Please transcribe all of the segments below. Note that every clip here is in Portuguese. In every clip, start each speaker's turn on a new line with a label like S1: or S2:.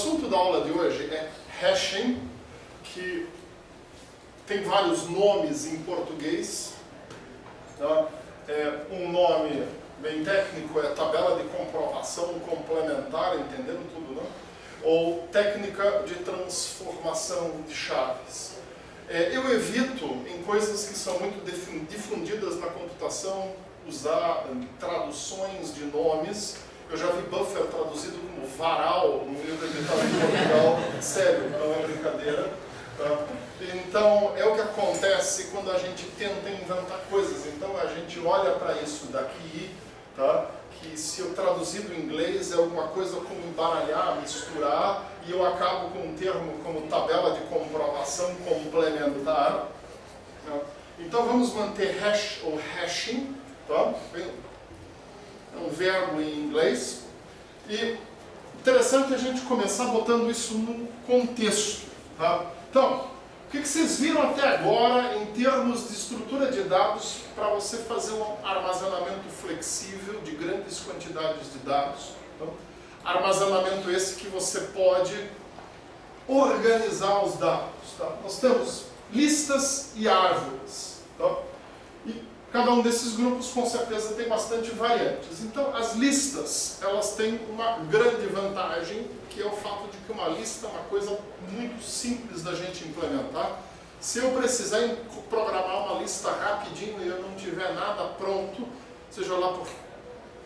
S1: assunto da aula de hoje é hashing, que tem vários nomes em português. Tá? Um nome bem técnico é tabela de comprovação complementar, entendendo tudo, não? Ou técnica de transformação de chaves. Eu evito, em coisas que são muito difundidas na computação, usar traduções de nomes. Eu já vi buffer traduzido como varal no livro editado em Portugal. Sério, não é brincadeira. Tá? Então, é o que acontece quando a gente tenta inventar coisas. Então, a gente olha para isso daqui, tá? Que se eu traduzir do inglês é alguma coisa como embaralhar, misturar, e eu acabo com um termo como tabela de comprovação complementar. Tá? Então, vamos manter hash ou hashing. Tá? É um verbo em inglês. E interessante a gente começar botando isso num contexto. Tá? Então, o que vocês viram até agora em termos de estrutura de dados para você fazer um armazenamento flexível de grandes quantidades de dados? Então, armazenamento esse que você pode organizar os dados. Tá? Nós temos listas e árvores. Tá? E cada um desses grupos, com certeza, tem bastante variantes. Então, as listas, elas têm uma grande vantagem, que é o fato de que uma lista é uma coisa muito simples da gente implementar. Se eu precisar programar uma lista rapidinho e eu não tiver nada pronto, seja lá por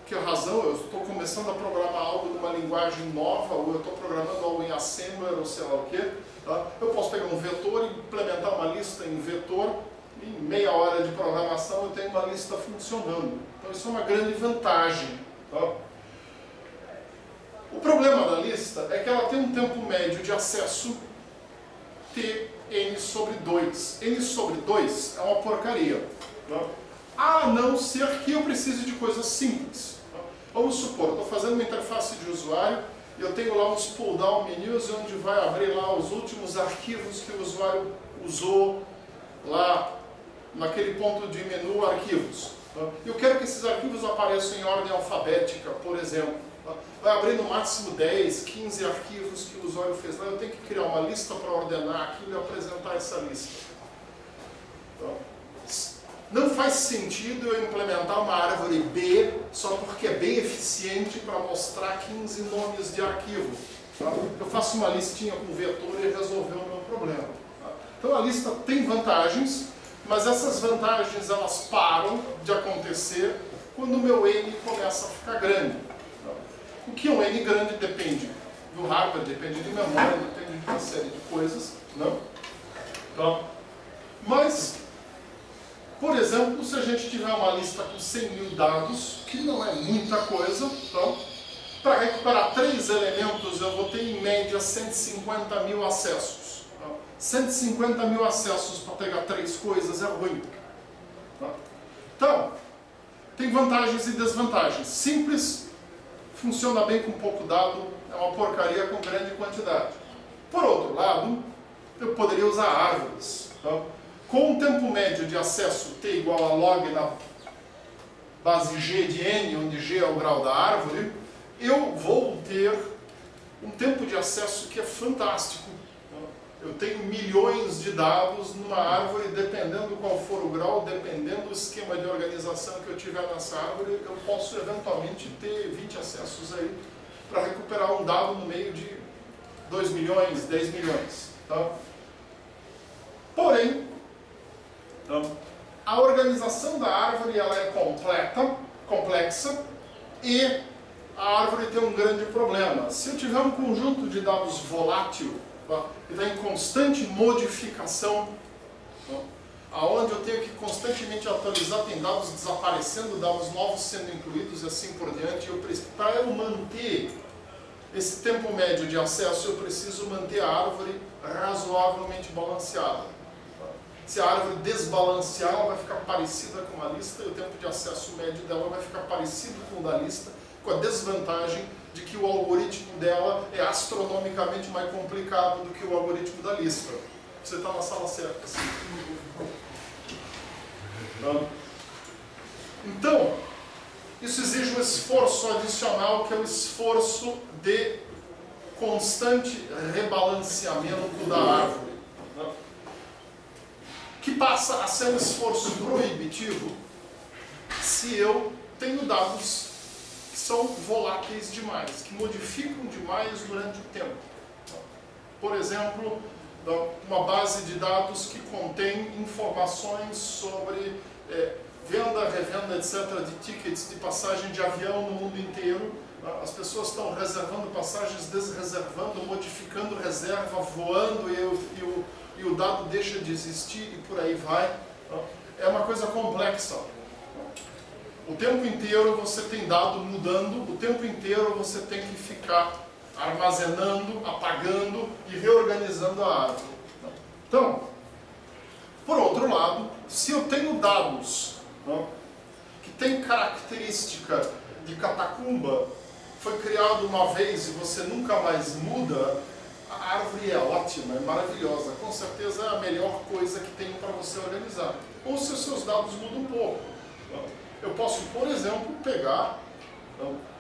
S1: que razão, eu estou começando a programar algo numa linguagem nova, ou eu estou programando algo em Assembler, ou sei lá o quê, tá? Eu posso pegar um vetor e implementar uma lista em vetor. Em meia hora de programação eu tenho uma lista funcionando. Então isso é uma grande vantagem. Tá? O problema da lista é que ela tem um tempo médio de acesso Tn sobre 2. N sobre 2 é uma porcaria. Tá? A não ser que eu precise de coisas simples. Tá? Vamos supor, estou fazendo uma interface de usuário e eu tenho lá uns pull-down menus onde vai abrir lá os últimos arquivos que o usuário usou lá naquele ponto de menu arquivos. Eu quero que esses arquivos apareçam em ordem alfabética, por exemplo. Vai abrir no máximo 10, 15 arquivos que o usuário fez lá. Eu tenho que criar uma lista para ordenar aquilo e apresentar essa lista. Não faz sentido eu implementar uma árvore B só porque é bem eficiente para mostrar 15 nomes de arquivo. Eu faço uma listinha com vetor e resolveu o meu problema. Então a lista tem vantagens, mas essas vantagens elas param de acontecer quando o meu N começa a ficar grande. O que é um N grande depende do hardware, depende de memória, depende de uma série de coisas. Não? Então, mas, por exemplo, se a gente tiver uma lista com 100 mil dados, que não é muita coisa, então, para recuperar 3 elementos eu vou ter em média 150 mil acessos. 150 mil acessos para pegar 3 coisas é ruim. Tá? Então, tem vantagens e desvantagens. Simples, funciona bem com pouco dado, é uma porcaria com grande quantidade. Por outro lado, eu poderia usar árvores. Tá? Com um tempo médio de acesso t igual a log na base g de n, onde g é o grau da árvore, eu vou ter um tempo de acesso que é fantástico. Eu tenho milhões de dados numa árvore, dependendo qual for o grau, dependendo do esquema de organização que eu tiver nessa árvore, eu posso eventualmente ter 20 acessos aí para recuperar um dado no meio de 2 milhões, 10 milhões. Tá? Porém, a organização da árvore ela é complexa e a árvore tem um grande problema. Se eu tiver um conjunto de dados volátil, que está em constante modificação, aonde eu tenho que constantemente atualizar, tem dados desaparecendo, dados novos sendo incluídos e assim por diante. Para eu manter esse tempo médio de acesso, eu preciso manter a árvore razoavelmente balanceada. Se a árvore desbalancear, ela vai ficar parecida com a lista e o tempo de acesso médio dela vai ficar parecido com o da lista, com a desvantagem de que o algoritmo dela é astronomicamente mais complicado do que o algoritmo da lista. Você está na sala certa. Assim. Então, isso exige um esforço adicional, que é o esforço de constante rebalanceamento da árvore, né? Que passa a ser um esforço proibitivo se eu tenho dados que são voláteis demais, que modificam demais durante o tempo. Por exemplo, uma base de dados que contém informações sobre venda, revenda, etc., de tickets de passagem de avião no mundo inteiro. As pessoas estão reservando passagens, desreservando, modificando reserva, voando e o dado deixa de existir e por aí vai. É uma coisa complexa. O tempo inteiro você tem dado mudando, o tempo inteiro você tem que ficar armazenando, apagando e reorganizando a árvore. Então, por outro lado, se eu tenho dados que têm característica de catacumba, foi criado uma vez e você nunca mais muda, a árvore é ótima, é maravilhosa, com certeza é a melhor coisa que tem para você organizar. Ou se os seus dados mudam um pouco. Eu posso, por exemplo, pegar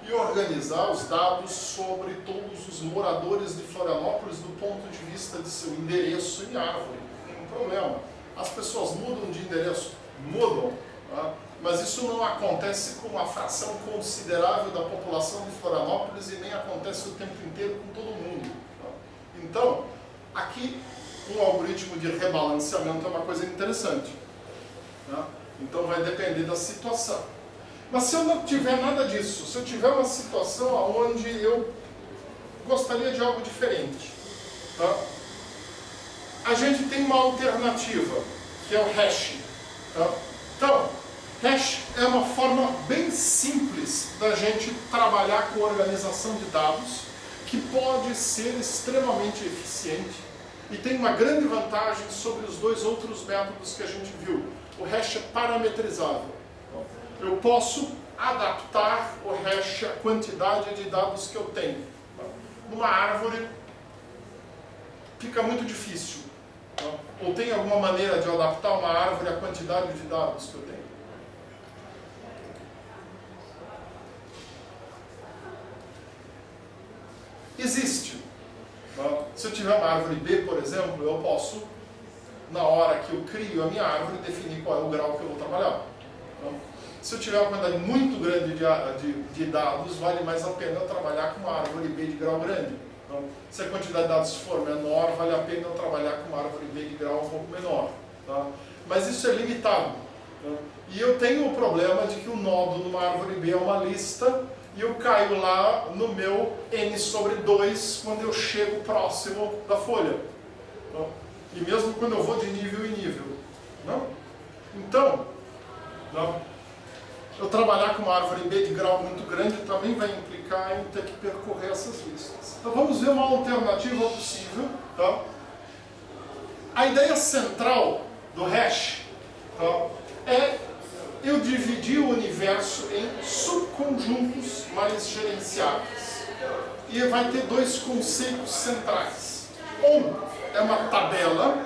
S1: e organizar os dados sobre todos os moradores de Florianópolis do ponto de vista de seu endereço em árvore. Não tem problema. As pessoas mudam de endereço? Mudam. Mas isso não acontece com uma fração considerável da população de Florianópolis e nem acontece o tempo inteiro com todo mundo. Então, aqui um algoritmo de rebalanceamento é uma coisa interessante. Então vai depender da situação. Mas se eu não tiver nada disso, se eu tiver uma situação onde eu gostaria de algo diferente, a gente tem uma alternativa, que é o hash. Então, hash é uma forma bem simples da gente trabalhar com organização de dados, que pode ser extremamente eficiente e tem uma grande vantagem sobre os dois outros métodos que a gente viu. O hash é parametrizável. Eu posso adaptar o hash à quantidade de dados que eu tenho. Numa árvore fica muito difícil. Ou tem alguma maneira de eu adaptar uma árvore à quantidade de dados que eu tenho? Existe. Se eu tiver uma árvore B, por exemplo, eu posso, na hora que eu crio a minha árvore, definir qual é o grau que eu vou trabalhar. Se eu tiver uma quantidade muito grande de dados, vale mais a pena eu trabalhar com uma árvore B de grau grande. Se a quantidade de dados for menor, vale a pena eu trabalhar com uma árvore B de grau um pouco menor. Mas isso é limitado. E eu tenho o problema de que o nodo numa árvore B é uma lista, e eu caio lá no meu n sobre 2 quando eu chego próximo da folha. E mesmo quando eu vou de nível em nível. Então, eu trabalhar com uma árvore B de grau muito grande também vai implicar em ter que percorrer essas listas. Então vamos ver uma alternativa possível. A ideia central do hash é eu dividir o universo em subconjuntos mais gerenciáveis. E vai ter dois conceitos centrais. Um é uma tabela.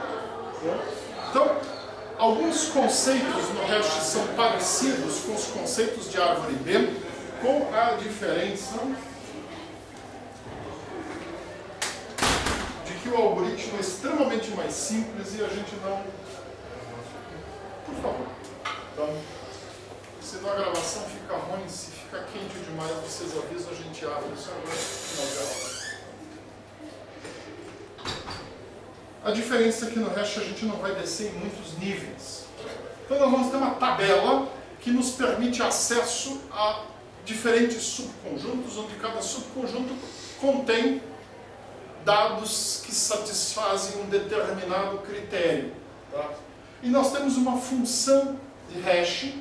S1: Então, alguns conceitos no hash são parecidos com os conceitos de árvore B, com a diferença de que o algoritmo é extremamente mais simples e a gente não... Por favor. Então, se a gravação fica ruim, se fica quente demais, vocês avisam, a gente abre isso agora no final da aula. A diferença é que no hash a gente não vai descer em muitos níveis. Então nós vamos ter uma tabela que nos permite acesso a diferentes subconjuntos, onde cada subconjunto contém dados que satisfazem um determinado critério. E nós temos uma função de hash,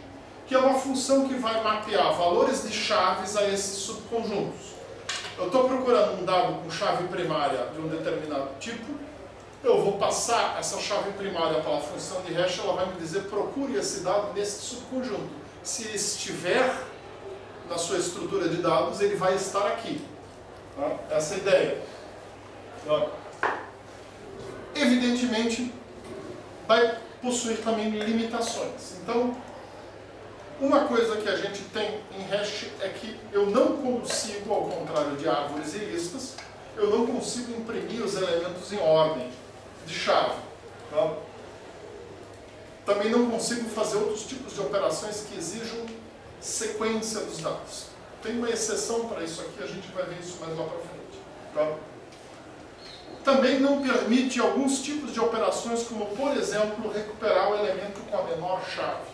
S1: que é uma função que vai mapear valores de chaves a esses subconjuntos. Eu estou procurando um dado com chave primária de um determinado tipo, eu vou passar essa chave primária para a função de hash, ela vai me dizer procure esse dado nesse subconjunto. Se estiver na sua estrutura de dados, ele vai estar aqui. Essa é a ideia. Evidentemente, vai possuir também limitações. Então, uma coisa que a gente tem em hash é que eu não consigo, ao contrário de árvores e listas, eu não consigo imprimir os elementos em ordem de chave. Tá? Também não consigo fazer outros tipos de operações que exijam sequência dos dados. Tem uma exceção para isso aqui, a gente vai ver isso mais lá para frente. Tá? Também não permite alguns tipos de operações, como, por exemplo, recuperar o elemento com a menor chave.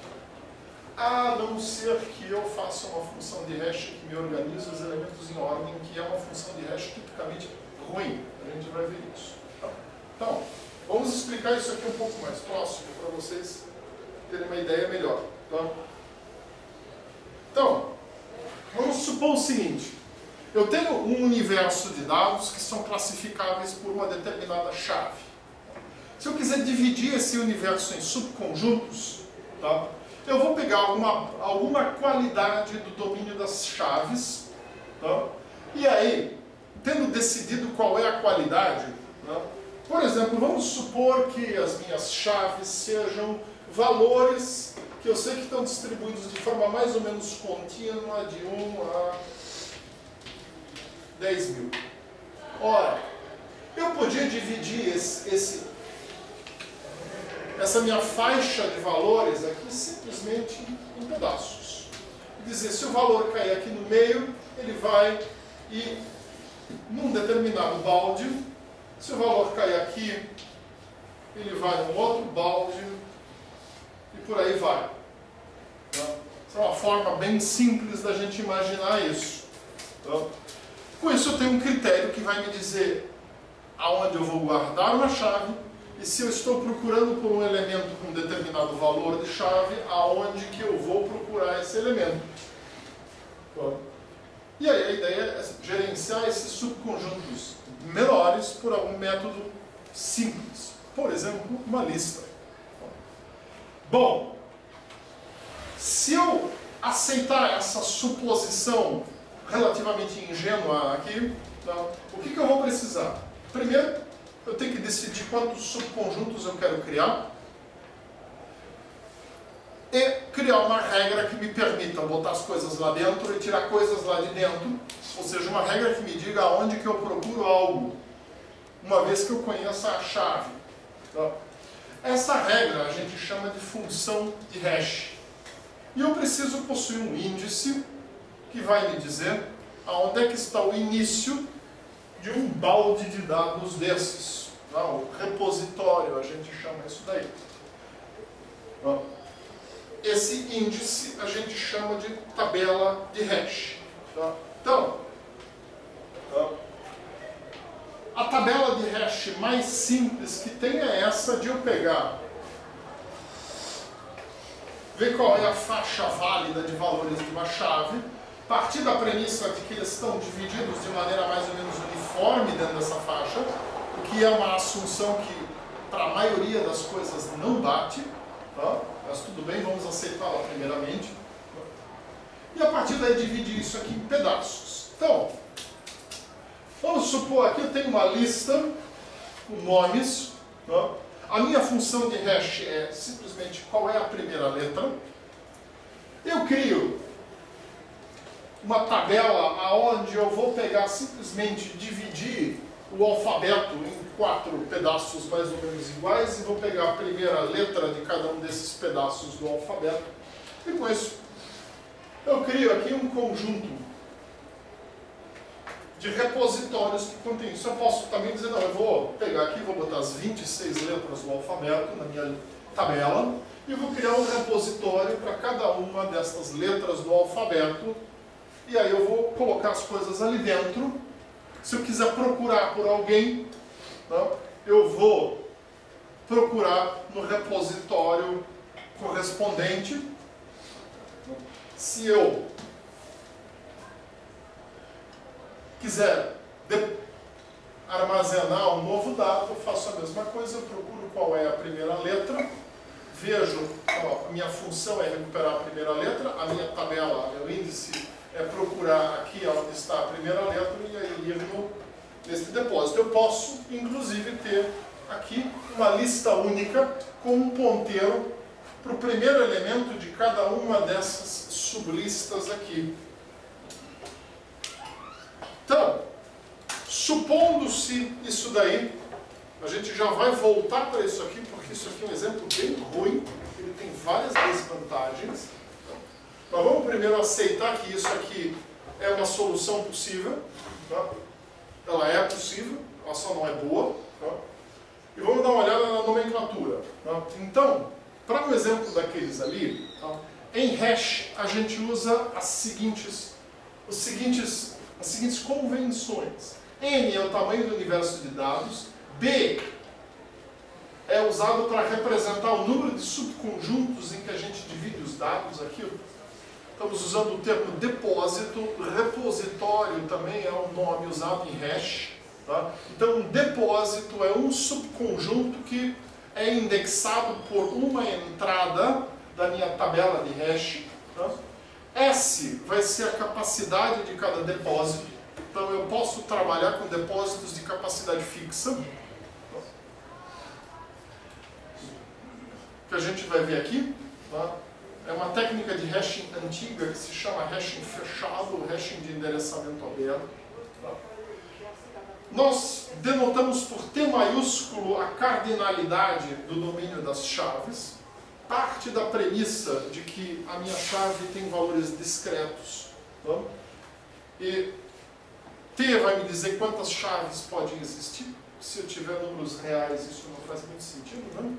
S1: A não ser que eu faça uma função de hash que me organize os elementos em ordem, que é uma função de hash tipicamente ruim. A gente vai ver isso. Tá? Então, vamos explicar isso aqui um pouco mais próximo, para vocês terem uma ideia melhor. Tá? Então, vamos supor o seguinte. Eu tenho um universo de dados que são classificáveis por uma determinada chave. Se eu quiser dividir esse universo em subconjuntos, tá? Eu vou pegar alguma qualidade do domínio das chaves, tá? E aí, tendo decidido qual é a qualidade, tá? Por exemplo, vamos supor que as minhas chaves sejam valores que eu sei que estão distribuídos de forma mais ou menos contínua, de 1 a 10 mil. Ora, eu podia dividir essa minha faixa de valores aqui simplesmente em pedaços. Dizer, se o valor cair aqui no meio, ele vai ir num determinado balde. Se o valor cair aqui, ele vai num outro balde e por aí vai. Tá? Essa é uma forma bem simples da gente imaginar isso. Tá? Com isso eu tenho um critério que vai me dizer aonde eu vou guardar uma chave e se eu estou procurando por um elemento com um determinado valor de chave, aonde que eu vou procurar esse elemento. Bom, e aí a ideia é gerenciar esses subconjuntos menores por algum método simples. Por exemplo, uma lista. Bom, se eu aceitar essa suposição relativamente ingênua aqui, tá? O que eu vou precisar? Primeiro, eu tenho que decidir quantos subconjuntos eu quero criar e criar uma regra que me permita botar as coisas lá dentro e tirar coisas lá de dentro, ou seja, uma regra que me diga aonde que eu procuro algo, uma vez que eu conheça a chave. Tá? Essa regra a gente chama de função de hash. E eu preciso possuir um índice que vai me dizer aonde é que está o início de um balde de dados desses. Tá? O repositório, a gente chama isso daí. Tá? Esse índice a gente chama de tabela de hash. Tá? Então, tá? A tabela de hash mais simples que tem é essa de eu pegar, ver qual é a faixa válida de valores de uma chave, partir da premissa de que eles estão divididos de maneira mais ou menos uniforme dentro dessa faixa, o que é uma assunção que para a maioria das coisas não bate, tá? Mas tudo bem, vamos aceitá-la primeiramente. E a partir daí dividir isso aqui em pedaços. Então, vamos supor aqui eu tenho uma lista com nomes. Tá? A minha função de hash é simplesmente qual é a primeira letra. Eu crio uma tabela onde eu vou pegar simplesmente dividir o alfabeto em 4 pedaços mais ou menos iguais e vou pegar a primeira letra de cada um desses pedaços do alfabeto. E com isso eu crio aqui um conjunto de repositórios que contém isso. Eu posso também dizer, não, eu vou pegar aqui, vou botar as 26 letras do alfabeto na minha tabela e vou criar um repositório para cada uma dessas letras do alfabeto. E aí eu vou colocar as coisas ali dentro. Se eu quiser procurar por alguém, tá? Eu vou procurar no repositório correspondente. Se eu quiser armazenar um novo dado, eu faço a mesma coisa, eu procuro qual é a primeira letra, vejo, ó, a minha função é recuperar a primeira letra, a minha tabela, meu índice é procurar aqui onde está a primeira letra e aí ir nesse depósito. Eu posso, inclusive, ter aqui uma lista única com um ponteiro para o primeiro elemento de cada uma dessas sublistas aqui. Então, Supondo-se isso daí, a gente já vai voltar para isso aqui, porque isso aqui é um exemplo bem ruim, ele tem várias desvantagens. Mas vamos primeiro aceitar que isso aqui é uma solução possível. Tá? Ela é possível, ela só não é boa. Tá? E vamos dar uma olhada na nomenclatura. Tá? Então, para um exemplo daqueles ali, tá? Em hash a gente usa as seguintes convenções. N é o tamanho do universo de dados. B é usado para representar o número de subconjuntos em que a gente divide os dados. Aqui estamos usando o termo depósito. Repositório também é um nome usado em hash. Tá? Então, um depósito é um subconjunto que é indexado por uma entrada da minha tabela de hash. Tá? S vai ser a capacidade de cada depósito. Então, eu posso trabalhar com depósitos de capacidade fixa. Que a gente vai ver aqui. Tá? É uma técnica de hashing antiga que se chama hashing fechado, hashing de endereçamento aberto. Tá? Nós denotamos por T maiúsculo a cardinalidade do domínio das chaves. Parte da premissa de que a minha chave tem valores discretos. Tá? E T vai me dizer quantas chaves podem existir. Se eu tiver números reais, isso não faz muito sentido, né?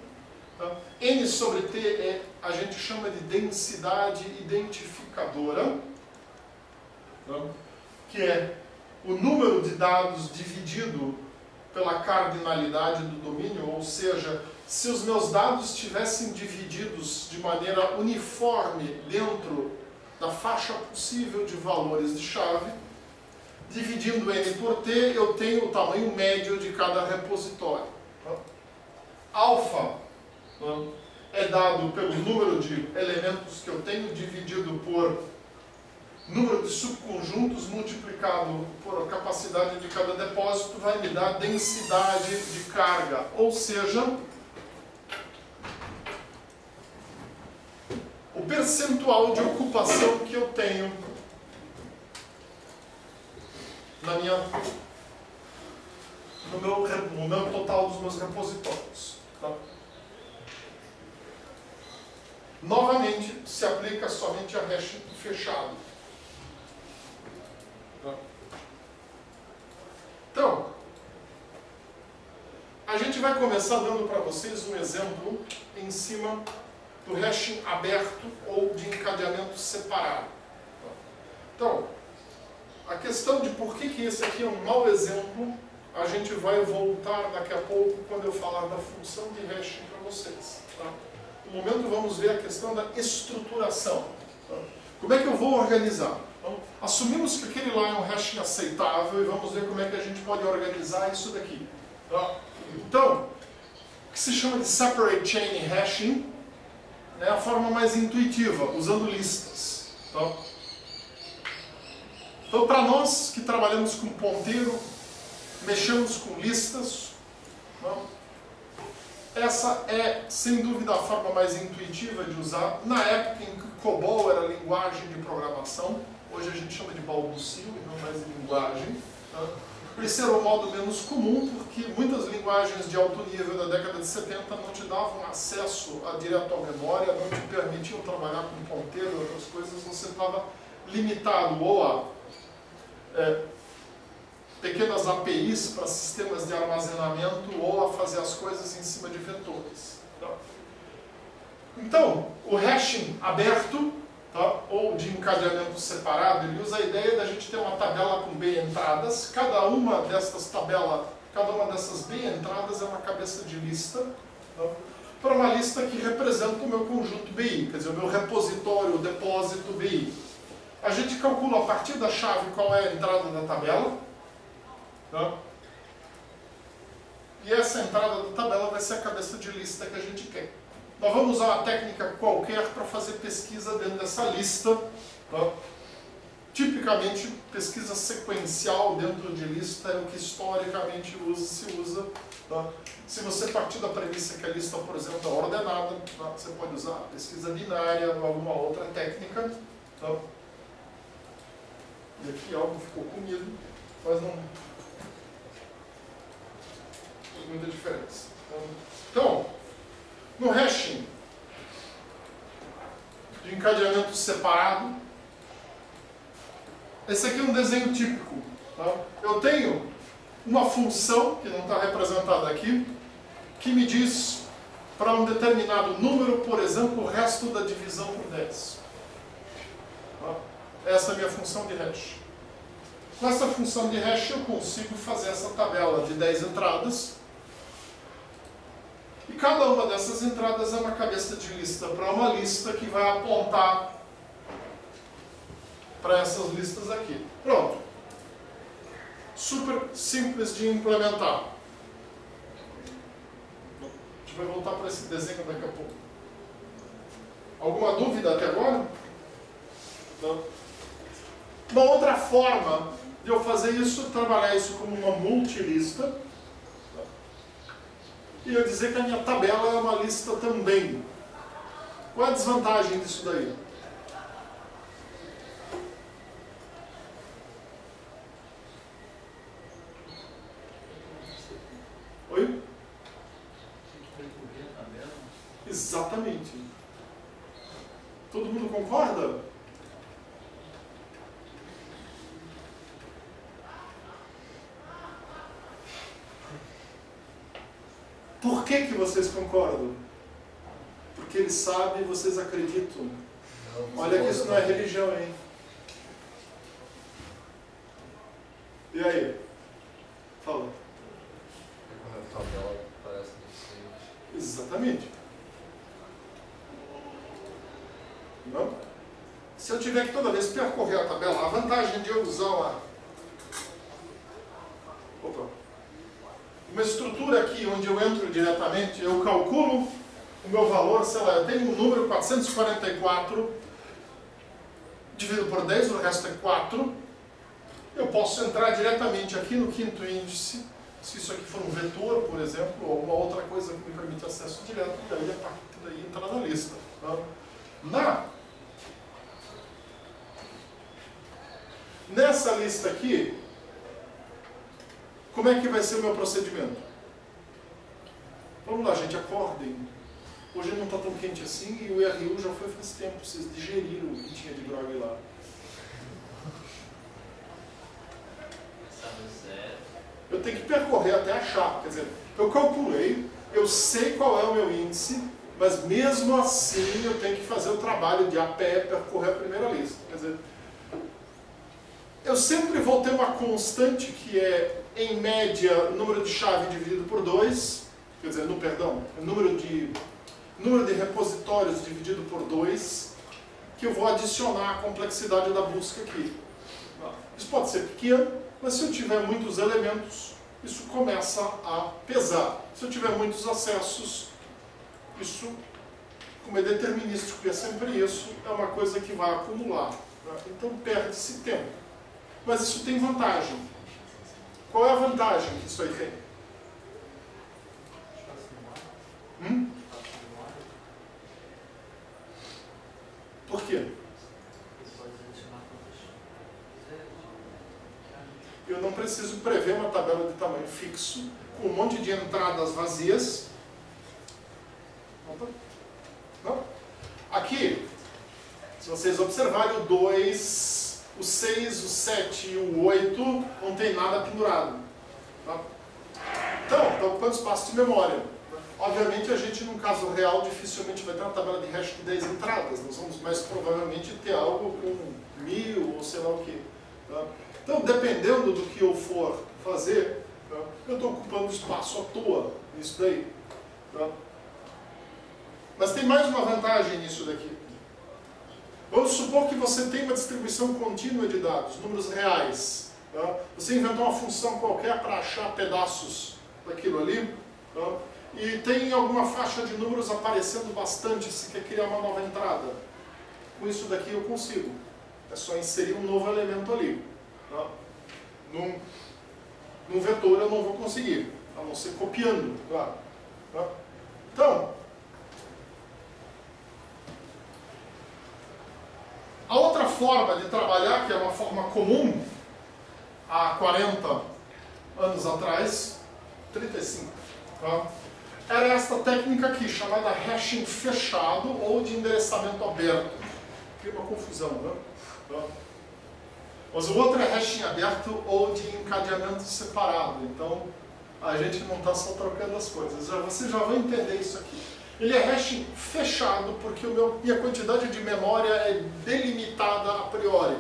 S1: Tá? N sobre T a gente chama de densidade identificadora, tá? Que é o número de dados dividido pela cardinalidade do domínio, ou seja, se os meus dados estivessem divididos de maneira uniforme dentro da faixa possível de valores de chave, dividindo N por T, eu tenho o tamanho médio de cada repositório. Tá? Alfa é dado pelo número de elementos que eu tenho dividido por número de subconjuntos multiplicado por a capacidade de cada depósito, vai me dar densidade de carga, ou seja, o percentual de ocupação que eu tenho no meu total dos meus repositórios. Tá? Novamente, se aplica somente a hash fechado. Tá? Então, a gente vai começar dando para vocês um exemplo em cima do hashing aberto ou de encadeamento separado. Tá? Então, a questão de por que esse aqui é um mau exemplo, a gente vai voltar daqui a pouco quando eu falar da função de hashing para vocês. Tá? No momento vamos ver a questão da estruturação. Tá? Como é que eu vou organizar? Então, assumimos que aquele lá é um hashing aceitável e vamos ver como é que a gente pode organizar isso daqui. Tá? Então, o que se chama de separate chain hashing é a forma mais intuitiva, usando listas. Tá? Então, para nós que trabalhamos com ponteiro, mexemos com listas, não? Essa é, sem dúvida, a forma mais intuitiva de usar. Na época em que COBOL era linguagem de programação, hoje a gente chama de balbucio e não mais de linguagem. Tá? Esse era o modo menos comum, porque muitas linguagens de alto nível da década de 70 não te davam acesso direto à memória, não te permitiam trabalhar com ponteiro e outras coisas, você estava limitado ou a pequenas APIs para sistemas de armazenamento ou a fazer as coisas em cima de vetores. Tá? Então, o hashing aberto, tá? Ou de encadeamento separado, ele usa a ideia da gente ter uma tabela com B entradas. Cada uma dessas B entradas é uma cabeça de lista, tá? Para uma lista que representa o meu conjunto BI, quer dizer, o meu repositório, o depósito BI. A gente calcula a partir da chave qual é a entrada da tabela. Tá? E essa entrada da tabela vai ser a cabeça de lista que a gente quer. Nós vamos usar uma técnica qualquer para fazer pesquisa dentro dessa lista. Tá? Tipicamente, pesquisa sequencial dentro de lista é o que historicamente se usa. Tá? Se você partir da premissa que a lista, por exemplo, é ordenada, tá? Você pode usar pesquisa binária ou alguma outra técnica. Tá? E aqui algo ficou comido, mas não... muita diferença. Então, no hashing de encadeamento separado, esse aqui é um desenho típico. Tá? Eu tenho uma função, que não está representada aqui, que me diz para um determinado número, por exemplo, o resto da divisão por 10. Tá? Essa é a minha função de hash. Com essa função de hash eu consigo fazer essa tabela de 10 entradas. E cada uma dessas entradas é uma cabeça de lista para uma lista que vai apontar para essas listas aqui. Pronto. Super simples de implementar. A gente vai voltar para esse desenho daqui a pouco. Alguma dúvida até agora? Não. Uma outra forma de eu fazer isso é trabalhar isso como uma multilista. E eu dizer que a minha tabela é uma lista também. Qual é a desvantagem disso daí? Oi? Exatamente. Todo mundo concorda? Por que vocês concordam? Porque ele sabe e vocês acreditam. Olha que isso não é religião, hein? E aí? Fala.
S2: A tabela parece decente.
S1: Exatamente. Não? Se eu tiver que toda vez percorrer a tabela, a vantagem de eu usar uma estrutura aqui onde eu entro diretamente, eu calculo o meu valor, sei lá, eu tenho um número 444, dividido por 10, o resto é 4. Eu posso entrar diretamente aqui no quinto índice, se isso aqui for um vetor, por exemplo, ou alguma outra coisa que me permite acesso direto, e daí a partir daí entrar na lista. Tá? Nessa lista aqui, como é que vai ser o meu procedimento? Vamos lá, gente, acordem. Hoje não está tão quente assim e o RU já foi faz tempo. Vocês digeriram o que tinha de grog lá. Eu tenho que percorrer até achar. Quer dizer, eu calculei, eu sei qual é o meu índice, mas mesmo assim eu tenho que fazer o trabalho de a pé percorrer a primeira lista. Quer dizer, eu sempre vou ter uma constante que é, em média, o número de chave dividido por 2, quer dizer, o número de repositórios dividido por 2, que eu vou adicionar a complexidade da busca aqui. Isso pode ser pequeno, mas se eu tiver muitos elementos, isso começa a pesar. Se eu tiver muitos acessos, isso, como é determinístico e é sempre isso, é uma coisa que vai acumular. Então perde-se tempo. Mas isso tem vantagem. Qual é a vantagem que isso aí tem? Por quê? Eu não preciso prever uma tabela de tamanho fixo, com um monte de entradas vazias. Não? Aqui, se vocês observarem o 2, o 6, o 7 e o 8, não tem nada pendurado. Tá? Então, está ocupando espaço de memória. Obviamente, a gente, num caso real, dificilmente vai ter uma tabela de hash de 10 entradas. Nós vamos mais provavelmente ter algo com 1000 ou sei lá o que. Tá? Então, dependendo do que eu for fazer, tá, eu estou ocupando espaço à toa nisso daí. Tá? Mas tem mais uma vantagem nisso daqui. Vamos supor que você tem uma distribuição contínua de dados, números reais. Tá? Você inventou uma função qualquer para achar pedaços daquilo ali, tá? E tem alguma faixa de números aparecendo bastante, se quer criar uma nova entrada. Com isso daqui eu consigo. É só inserir um novo elemento ali. Tá? Num vetor eu não vou conseguir, a não ser copiando. Tá? Então, a outra forma de trabalhar, que é uma forma comum, há 40 anos atrás, 35, Tá? Era esta técnica aqui, chamada hashing fechado ou de endereçamento aberto. Cria uma confusão, né? Tá? Mas o outro é hashing aberto ou de encadeamento separado. Então, a gente não está só trocando as coisas. Vocês já vão entender isso aqui. Ele é hashing fechado porque minha quantidade de memória é delimitada a priori.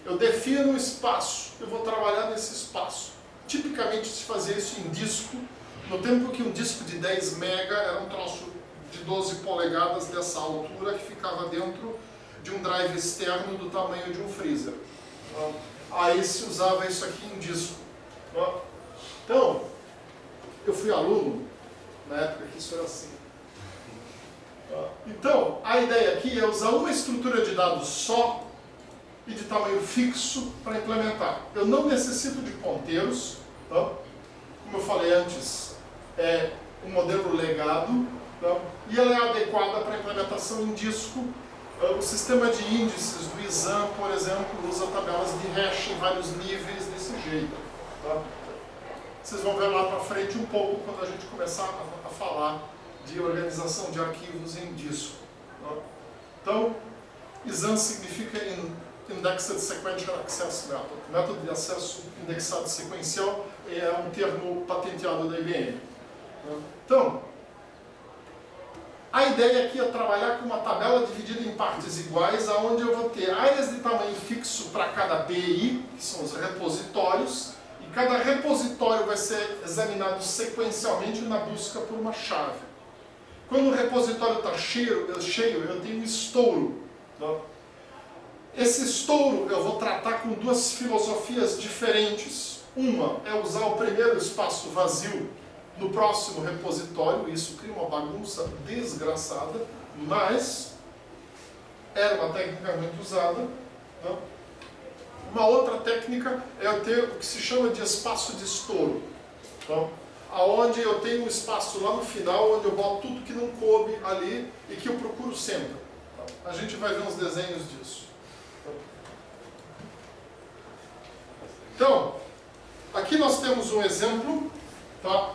S1: Eu defino um espaço, eu vou trabalhar nesse espaço. Tipicamente se fazia isso em disco, no tempo que um disco de 10 mega era um troço de 12 polegadas dessa altura que ficava dentro de um drive externo do tamanho de um freezer. Aí se usava isso aqui em disco. Então, eu fui aluno na época que isso era assim. Então, a ideia aqui é usar uma estrutura de dados só e de tamanho fixo para implementar. Eu não necessito de ponteiros, tá? Como eu falei antes, é um modelo legado, tá? E ela é adequada para implementação em disco. O sistema de índices do exam, por exemplo, usa tabelas de hash em vários níveis desse jeito. Tá? Vocês vão ver lá para frente um pouco quando a gente começar a falar de organização de arquivos em disco. Tá? Então, exam significa Indexed Sequential Access Method. Método de acesso indexado sequencial é um termo patenteado da IBM. Tá? Então, a ideia aqui é trabalhar com uma tabela dividida em partes iguais, onde eu vou ter áreas de tamanho fixo para cada BI, que são os repositórios, e cada repositório vai ser examinado sequencialmente na busca por uma chave. Quando o repositório está cheio, eu tenho um estouro. Tá? Esse estouro eu vou tratar com duas filosofias diferentes. Uma é usar o primeiro espaço vazio no próximo repositório, isso cria uma bagunça desgraçada, mas era uma técnica muito usada. Né? Uma outra técnica é eu ter o que se chama de espaço de estouro, tá? Onde eu tenho um espaço lá no final, onde eu boto tudo que não coube ali e que eu procuro sempre. Tá? A gente vai ver uns desenhos disso. Então, aqui nós temos um exemplo, tá?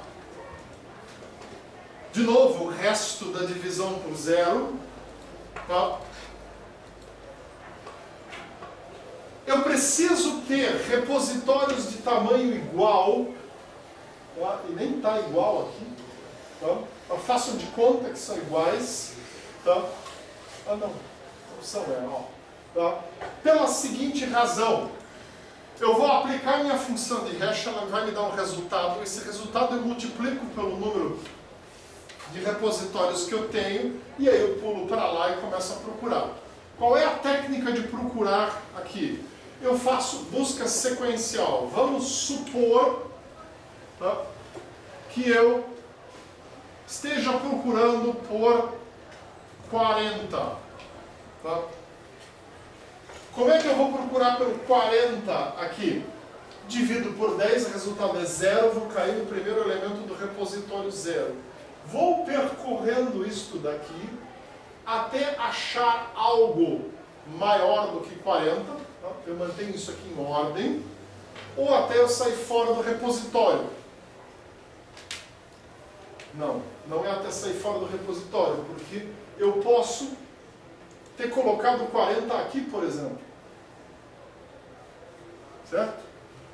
S1: De novo, o resto da divisão por zero. Tá? Eu preciso ter repositórios de tamanho igual, tá? E nem está igual aqui. Tá? Eu faço de conta que são iguais. Tá? Ah, não são, ó. Tá? Pela seguinte razão. Eu vou aplicar minha função de hash, ela vai me dar um resultado. Esse resultado eu multiplico pelo número de repositórios que eu tenho, e aí eu pulo para lá e começo a procurar. Qual é a técnica de procurar aqui? Eu faço busca sequencial. Vamos supor, tá, que eu esteja procurando por 40. Tá? Como é que eu vou procurar pelo 40 aqui? Divido por 10, o resultado é 0, vou cair no primeiro elemento do repositório 0. Vou percorrendo isto daqui até achar algo maior do que 40, tá? Eu mantenho isso aqui em ordem, ou até eu sair fora do repositório. Não é até sair fora do repositório, porque eu posso ter colocado 40 aqui, por exemplo. Certo?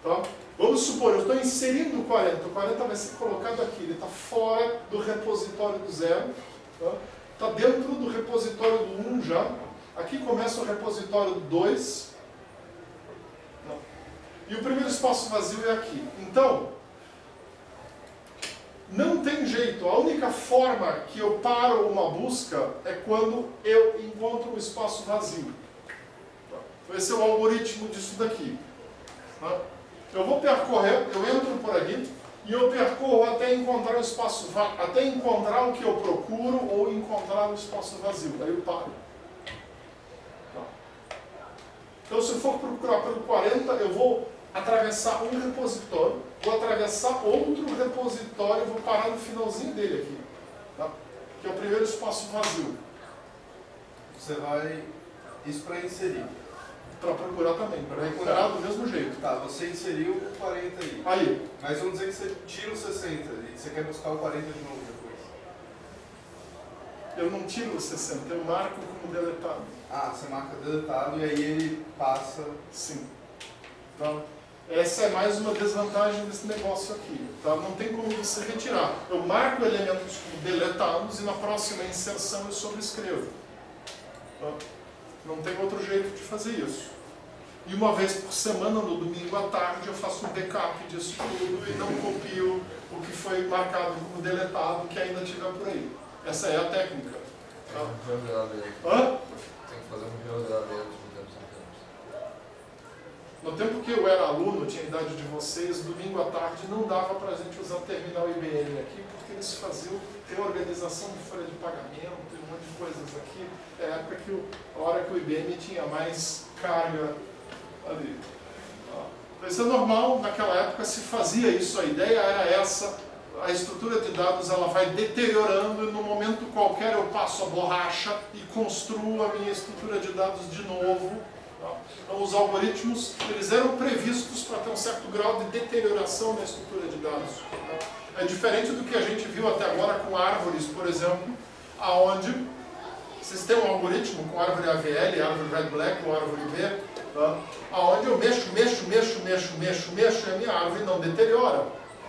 S1: Tá? Vamos supor, eu estou inserindo o 40 vai ser colocado aqui, ele está fora do repositório do 0, está dentro do repositório do 1 já, aqui começa o repositório do 2, e o primeiro espaço vazio é aqui. Então, não tem jeito, a única forma que eu paro uma busca é quando eu encontro um espaço vazio. Esse é o algoritmo disso daqui. Eu vou percorrer, eu entro por aqui e eu percorro até encontrar o espaço vazio, até encontrar o que eu procuro ou encontrar o espaço vazio. Aí eu paro. Então, se eu for procurar pelo 40, eu vou atravessar um repositório, vou atravessar outro repositório e vou parar no finalzinho dele aqui, tá? Que é o primeiro espaço vazio.
S2: Você vai... Isso para inserir.
S1: para procurar também, para recuperar do mesmo jeito.
S3: Tá, você inseriu o 40 aí.
S1: Aí.
S3: Mas vamos dizer que você tira o 60 e você quer buscar o 40 de novo depois.
S1: Eu não tiro o 60, eu marco como deletado.
S3: Ah, você marca deletado e aí ele passa...
S1: Sim. Então, essa é mais uma desvantagem desse negócio aqui. Tá? Não tem como você retirar. Eu marco elementos como deletados e na próxima inserção eu sobrescrevo. Tá? Não tem outro jeito de fazer isso. E uma vez por semana, no domingo à tarde, eu faço um backup disso tudo e não copio o que foi marcado como deletado que ainda tiver por aí. Essa é a técnica. Tá? Hã?
S2: Tem que fazer um reordenamento de tempos em tempos.
S1: No tempo que eu era aluno, tinha a idade de vocês, domingo à tarde não dava para a gente usar o terminal IBM aqui, porque eles faziam reorganização de folha de pagamento e um monte de coisas aqui. É a época a hora que o IBM tinha mais carga ali. Então, isso é normal, naquela época se fazia isso, a ideia era essa, a estrutura de dados ela vai deteriorando e no momento qualquer eu passo a borracha e construo a minha estrutura de dados de novo. Então, os algoritmos eles eram previstos para ter um certo grau de deterioração na estrutura de dados. É diferente do que a gente viu até agora com árvores, por exemplo, aonde vocês têm um algoritmo com árvore AVL, árvore Red-Black ou árvore B, aonde eu mexo e a minha árvore não deteriora.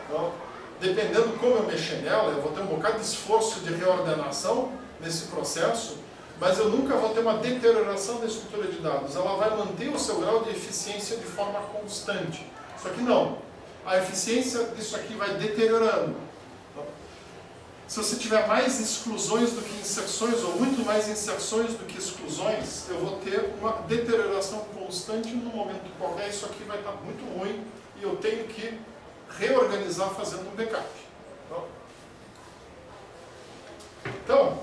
S1: Então, dependendo como eu mexer nela, eu vou ter um bocado de esforço de reordenação nesse processo, mas eu nunca vou ter uma deterioração da estrutura de dados. Ela vai manter o seu grau de eficiência de forma constante. Só que não. A eficiência disso aqui vai deteriorando. Se você tiver mais exclusões do que inserções, ou muito mais inserções do que exclusões, eu vou ter uma deterioração constante num momento qualquer. Isso aqui vai estar muito ruim e eu tenho que reorganizar fazendo um backup. Então,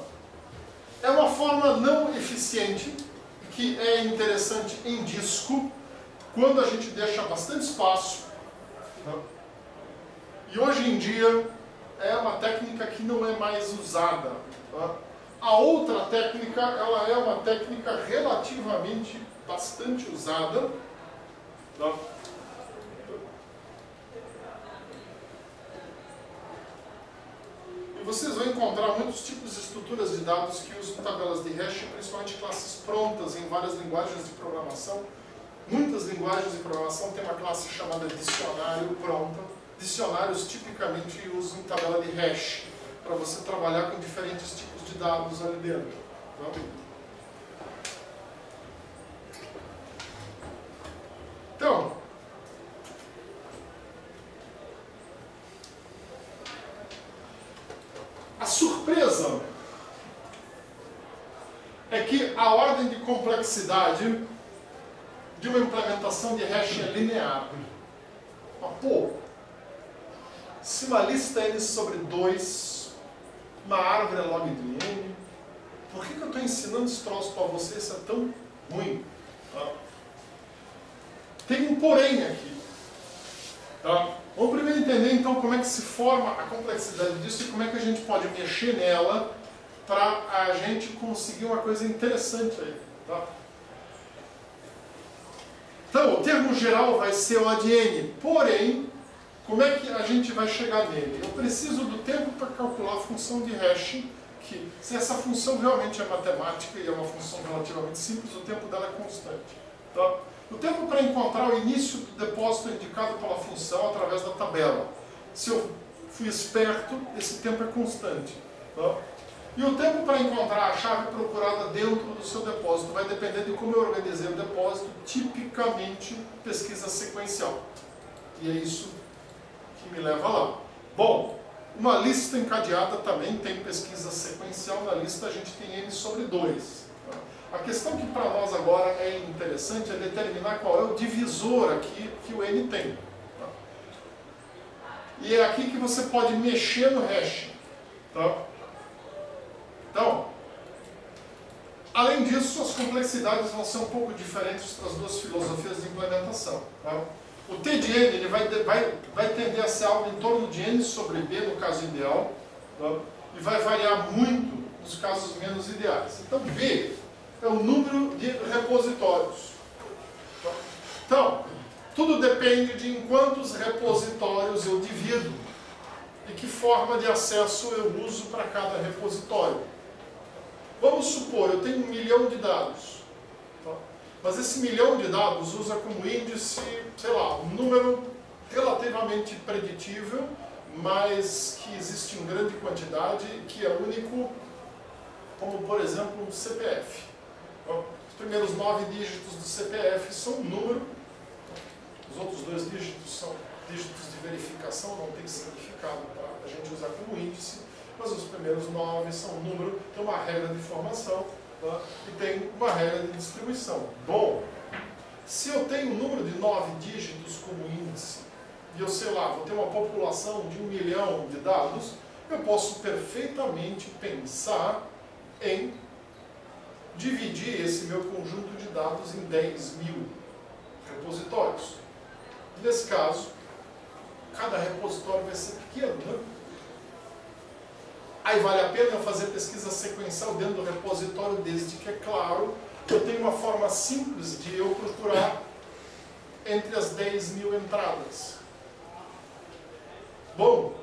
S1: é uma forma não eficiente, que é interessante em disco, quando a gente deixa bastante espaço. E hoje em dia é uma técnica que não é mais usada. A outra técnica, ela é uma técnica relativamente bastante usada. E vocês vão encontrar muitos tipos de estruturas de dados que usam tabelas de hash, principalmente classes prontas em várias linguagens de programação. Muitas linguagens de programação têm uma classe chamada dicionário pronta. Dicionários tipicamente usam tabela de hash para você trabalhar com diferentes tipos de dados ali dentro. Então, a surpresa é que a ordem de complexidade de uma implementação de hash é linear. Mas, pô, se uma lista é n sobre 2, uma árvore é log de n, por que eu estou ensinando esse troço para você? Isso é tão ruim. Tem um porém aqui. Vamos primeiro entender então como é que se forma a complexidade disso e como é que a gente pode mexer nela para a gente conseguir uma coisa interessante aí. Então, o termo geral vai ser O de n, porém, como é que a gente vai chegar nele? Eu preciso do tempo para calcular a função de hash, que se essa função realmente é matemática e é uma função relativamente simples, o tempo dela é constante. O tempo para encontrar o início do depósito é indicado pela função através da tabela. Se eu fui esperto, esse tempo é constante. E o tempo para encontrar a chave procurada dentro do seu depósito vai depender de como eu organizei o depósito, tipicamente pesquisa sequencial. E é isso que me leva lá. Bom, uma lista encadeada também tem pesquisa sequencial. Na lista a gente tem n sobre 2. A questão que para nós agora é interessante é determinar qual é o divisor aqui que o n tem. E é aqui que você pode mexer no hash. Então, além disso, as complexidades vão ser um pouco diferentes para as duas filosofias de implementação. O T de n ele vai tender a ser algo em torno de n sobre b no caso ideal, e vai variar muito nos casos menos ideais. Então, b é o número de repositórios. Então, tudo depende de em quantos repositórios eu divido e que forma de acesso eu uso para cada repositório. Vamos supor, eu tenho 1 milhão de dados, tá? Mas esse 1 milhão de dados usa como índice, sei lá, um número relativamente preditível, mas que existe em grande quantidade, que é único, como por exemplo um CPF. Os primeiros 9 dígitos do CPF são um número, os outros 2 dígitos são dígitos de verificação, não tem significado para a gente usar como índice, mas os primeiros 9 são um número, tem uma regra de formação, tá? E tem uma regra de distribuição. Bom, se eu tenho um número de 9 dígitos como índice, e eu sei lá, vou ter uma população de 1 milhão de dados, eu posso perfeitamente pensar em dividir esse meu conjunto de dados em 10 mil repositórios. Nesse caso, cada repositório vai ser pequeno, né? Aí vale a pena fazer pesquisa sequencial dentro do repositório, desde que, é claro, eu tenho uma forma simples de eu procurar entre as 10 mil entradas. Bom,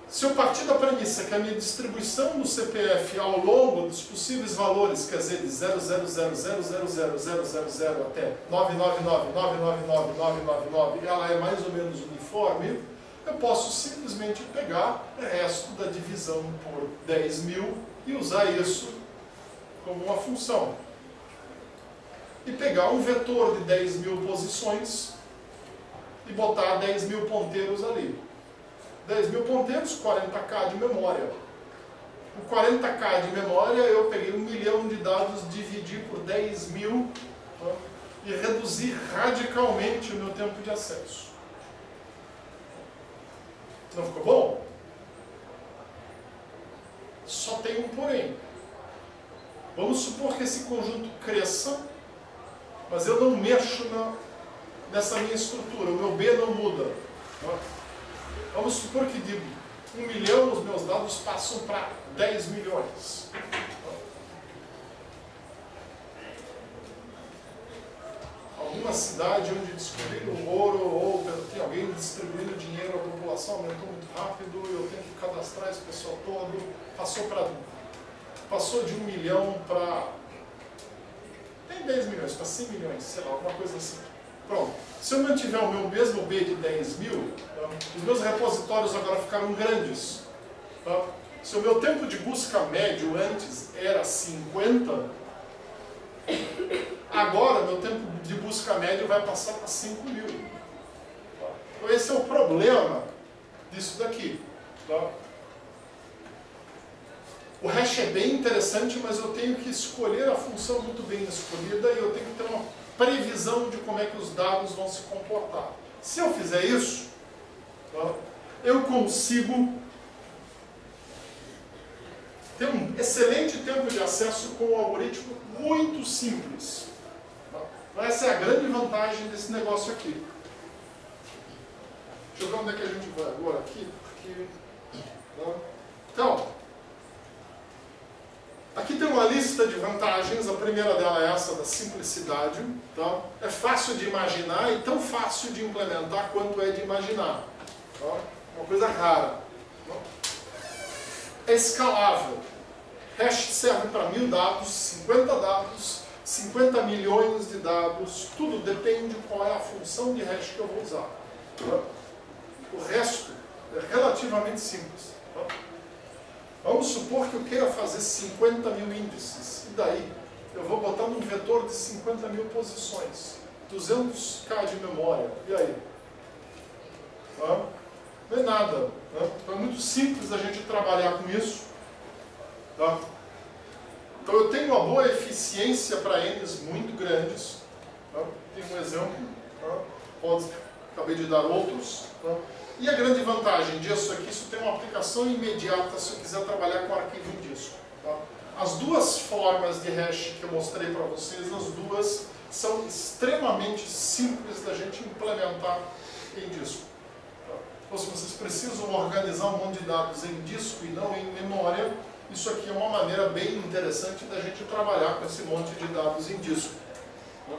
S1: se eu partir da premissa que a minha distribuição do CPF ao longo dos possíveis valores, quer dizer, de 0,000000000 até 999999999, ela é mais ou menos uniforme, eu posso simplesmente pegar o resto da divisão por 10 mil e usar isso como uma função. E pegar um vetor de 10 mil posições e botar 10 mil ponteiros ali. 10 mil ponteiros, 40K de memória. O 40K de memória eu peguei 1 milhão de dados, dividi por 10 mil, tá? E reduzi radicalmente o meu tempo de acesso. Não ficou bom? Só tem um porém. Vamos supor que esse conjunto cresça, mas eu não mexo nessa minha estrutura, o meu B não muda. Tá? Vamos supor que de 1 milhão os meus dados passam para 10 milhões. Alguma cidade onde descobriram ouro ou tem alguém distribuindo dinheiro, a população aumentou muito rápido, eu tenho que cadastrar esse pessoal todo, passou de 1 milhão para... tem 10 milhões, para 100 milhões, sei lá, alguma coisa assim. Pronto. Se eu mantiver o meu mesmo B de 10 mil, tá? Os meus repositórios agora ficaram grandes. Tá? Se o meu tempo de busca médio antes era 50, agora meu tempo de busca médio vai passar para 5 mil. Tá? Então esse é o problema disso daqui. Tá? O hash é bem interessante, mas eu tenho que escolher a função muito bem escolhida e eu tenho que ter uma previsão de como é que os dados vão se comportar. Se eu fizer isso, tá, eu consigo ter um excelente tempo de acesso com um algoritmo muito simples. Tá? Essa é a grande vantagem desse negócio aqui. Deixa eu ver onde é que a gente vai agora aqui. Tá? Então, aqui tem uma lista de vantagens, a primeira dela é essa da simplicidade. Tá? É fácil de imaginar e tão fácil de implementar quanto é de imaginar. Tá? Uma coisa rara. Tá? É escalável. Hash serve para 1000 dados, 50 dados, 50 milhões de dados, tudo depende de qual é a função de hash que eu vou usar. Tá? O resto é relativamente simples. Tá? Vamos supor que eu queira fazer 50 mil índices. E daí? Eu vou botar num vetor de 50 mil posições. 200K de memória. E aí? Tá? Não é nada. Tá? Então é muito simples a gente trabalhar com isso. Tá? Então eu tenho uma boa eficiência para N's muito grandes. Tá? Tem um exemplo. Tá? Acabei de dar outros. Tá? E a grande vantagem disso é que isso tem uma aplicação imediata se eu quiser trabalhar com arquivo em disco. Tá? As duas formas de hash que eu mostrei para vocês, as duas são extremamente simples da gente implementar em disco. Tá? Então, se vocês precisam organizar um monte de dados em disco e não em memória, isso aqui é uma maneira bem interessante da gente trabalhar com esse monte de dados em disco. Tá?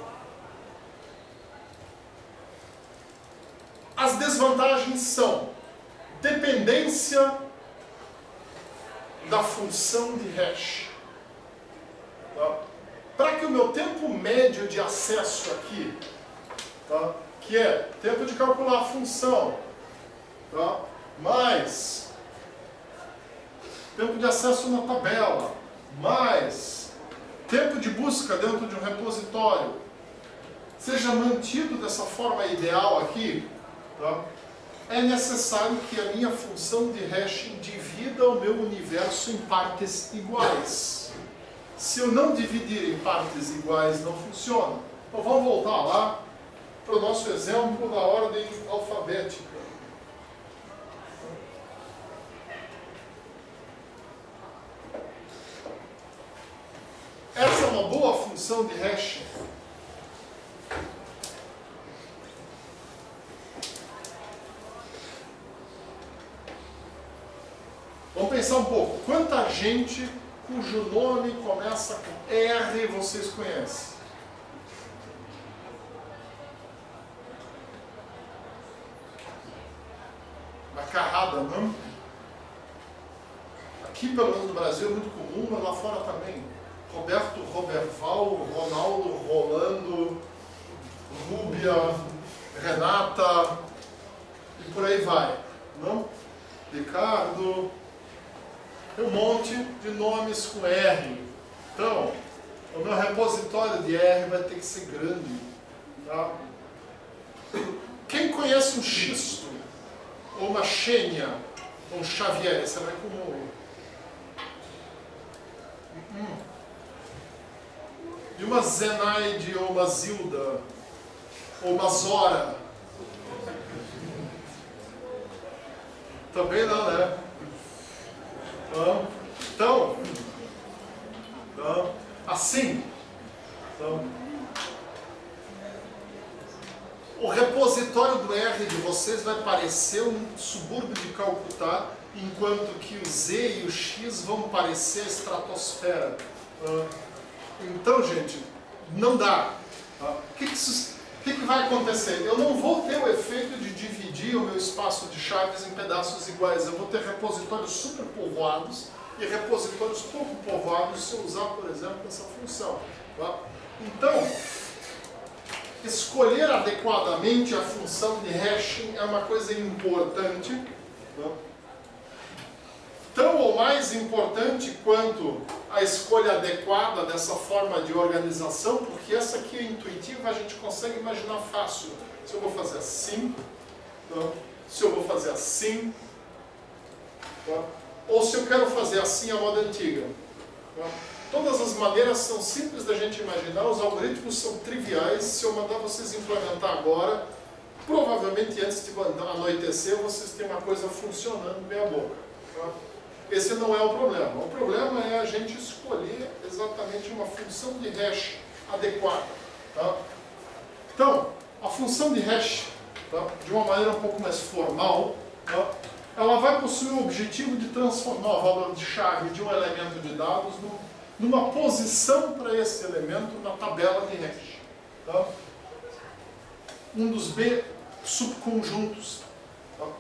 S1: imagens são dependência da função de hash. Tá? Para que o meu tempo médio de acesso aqui, tá? Que é tempo de calcular a função, tá? Mais tempo de acesso na tabela, mais tempo de busca dentro de um repositório, seja mantido dessa forma ideal aqui, tá? É necessário que a minha função de hashing divida o meu universo em partes iguais. Se eu não dividir em partes iguais, não funciona. Então vamos voltar lá para o nosso exemplo da ordem alfabética. Essa é uma boa função de hashing. Vamos pensar um pouco. Quanta gente cujo nome começa com R vocês conhecem? Uma carrada, não? Aqui, pelo menos no Brasil, é muito comum, mas lá fora também. Roberto, Roberval, Ronaldo, Rolando, Rúbia, Renata, e por aí vai, não? Ricardo, tem um monte de nomes com R. Então, o meu repositório de R vai ter que ser grande, tá? Quem conhece um xisto, ou uma Xênia, ou um Xavier, você vai como... E uma Zenaide, ou uma Zilda, ou uma Zora. Também não, né? Então, assim, o repositório do R de vocês vai parecer um subúrbio de Calcutá, enquanto que o Z e o X vão parecer a estratosfera. Então, gente, não dá. O que vai acontecer? Eu não vou ter o efeito de dividir o meu espaço de chaves em pedaços iguais. Eu vou ter repositórios superpovoados e repositórios pouco povoados se eu usar, por exemplo, essa função. Tá? Então, escolher adequadamente a função de hashing é uma coisa importante. Tá? Tão ou mais importante quanto a escolha adequada dessa forma de organização, porque essa aqui é intuitiva, a gente consegue imaginar fácil. Se eu vou fazer assim, tá? Se eu vou fazer assim, tá? Ou se eu quero fazer assim a moda antiga. Tá? Todas as maneiras são simples da gente imaginar, os algoritmos são triviais. Se eu mandar vocês implementar agora, provavelmente antes de anoitecer, vocês têm uma coisa funcionando meia boca. Tá? Esse não é o problema. O problema é a gente escolher exatamente uma função de hash adequada. Tá? Então, a função de hash, tá? De uma maneira um pouco mais formal, tá? Ela vai possuir o objetivo de transformar o valor de chave de um elemento de dados numa posição para esse elemento na tabela de hash. Tá? Um dos B subconjuntos.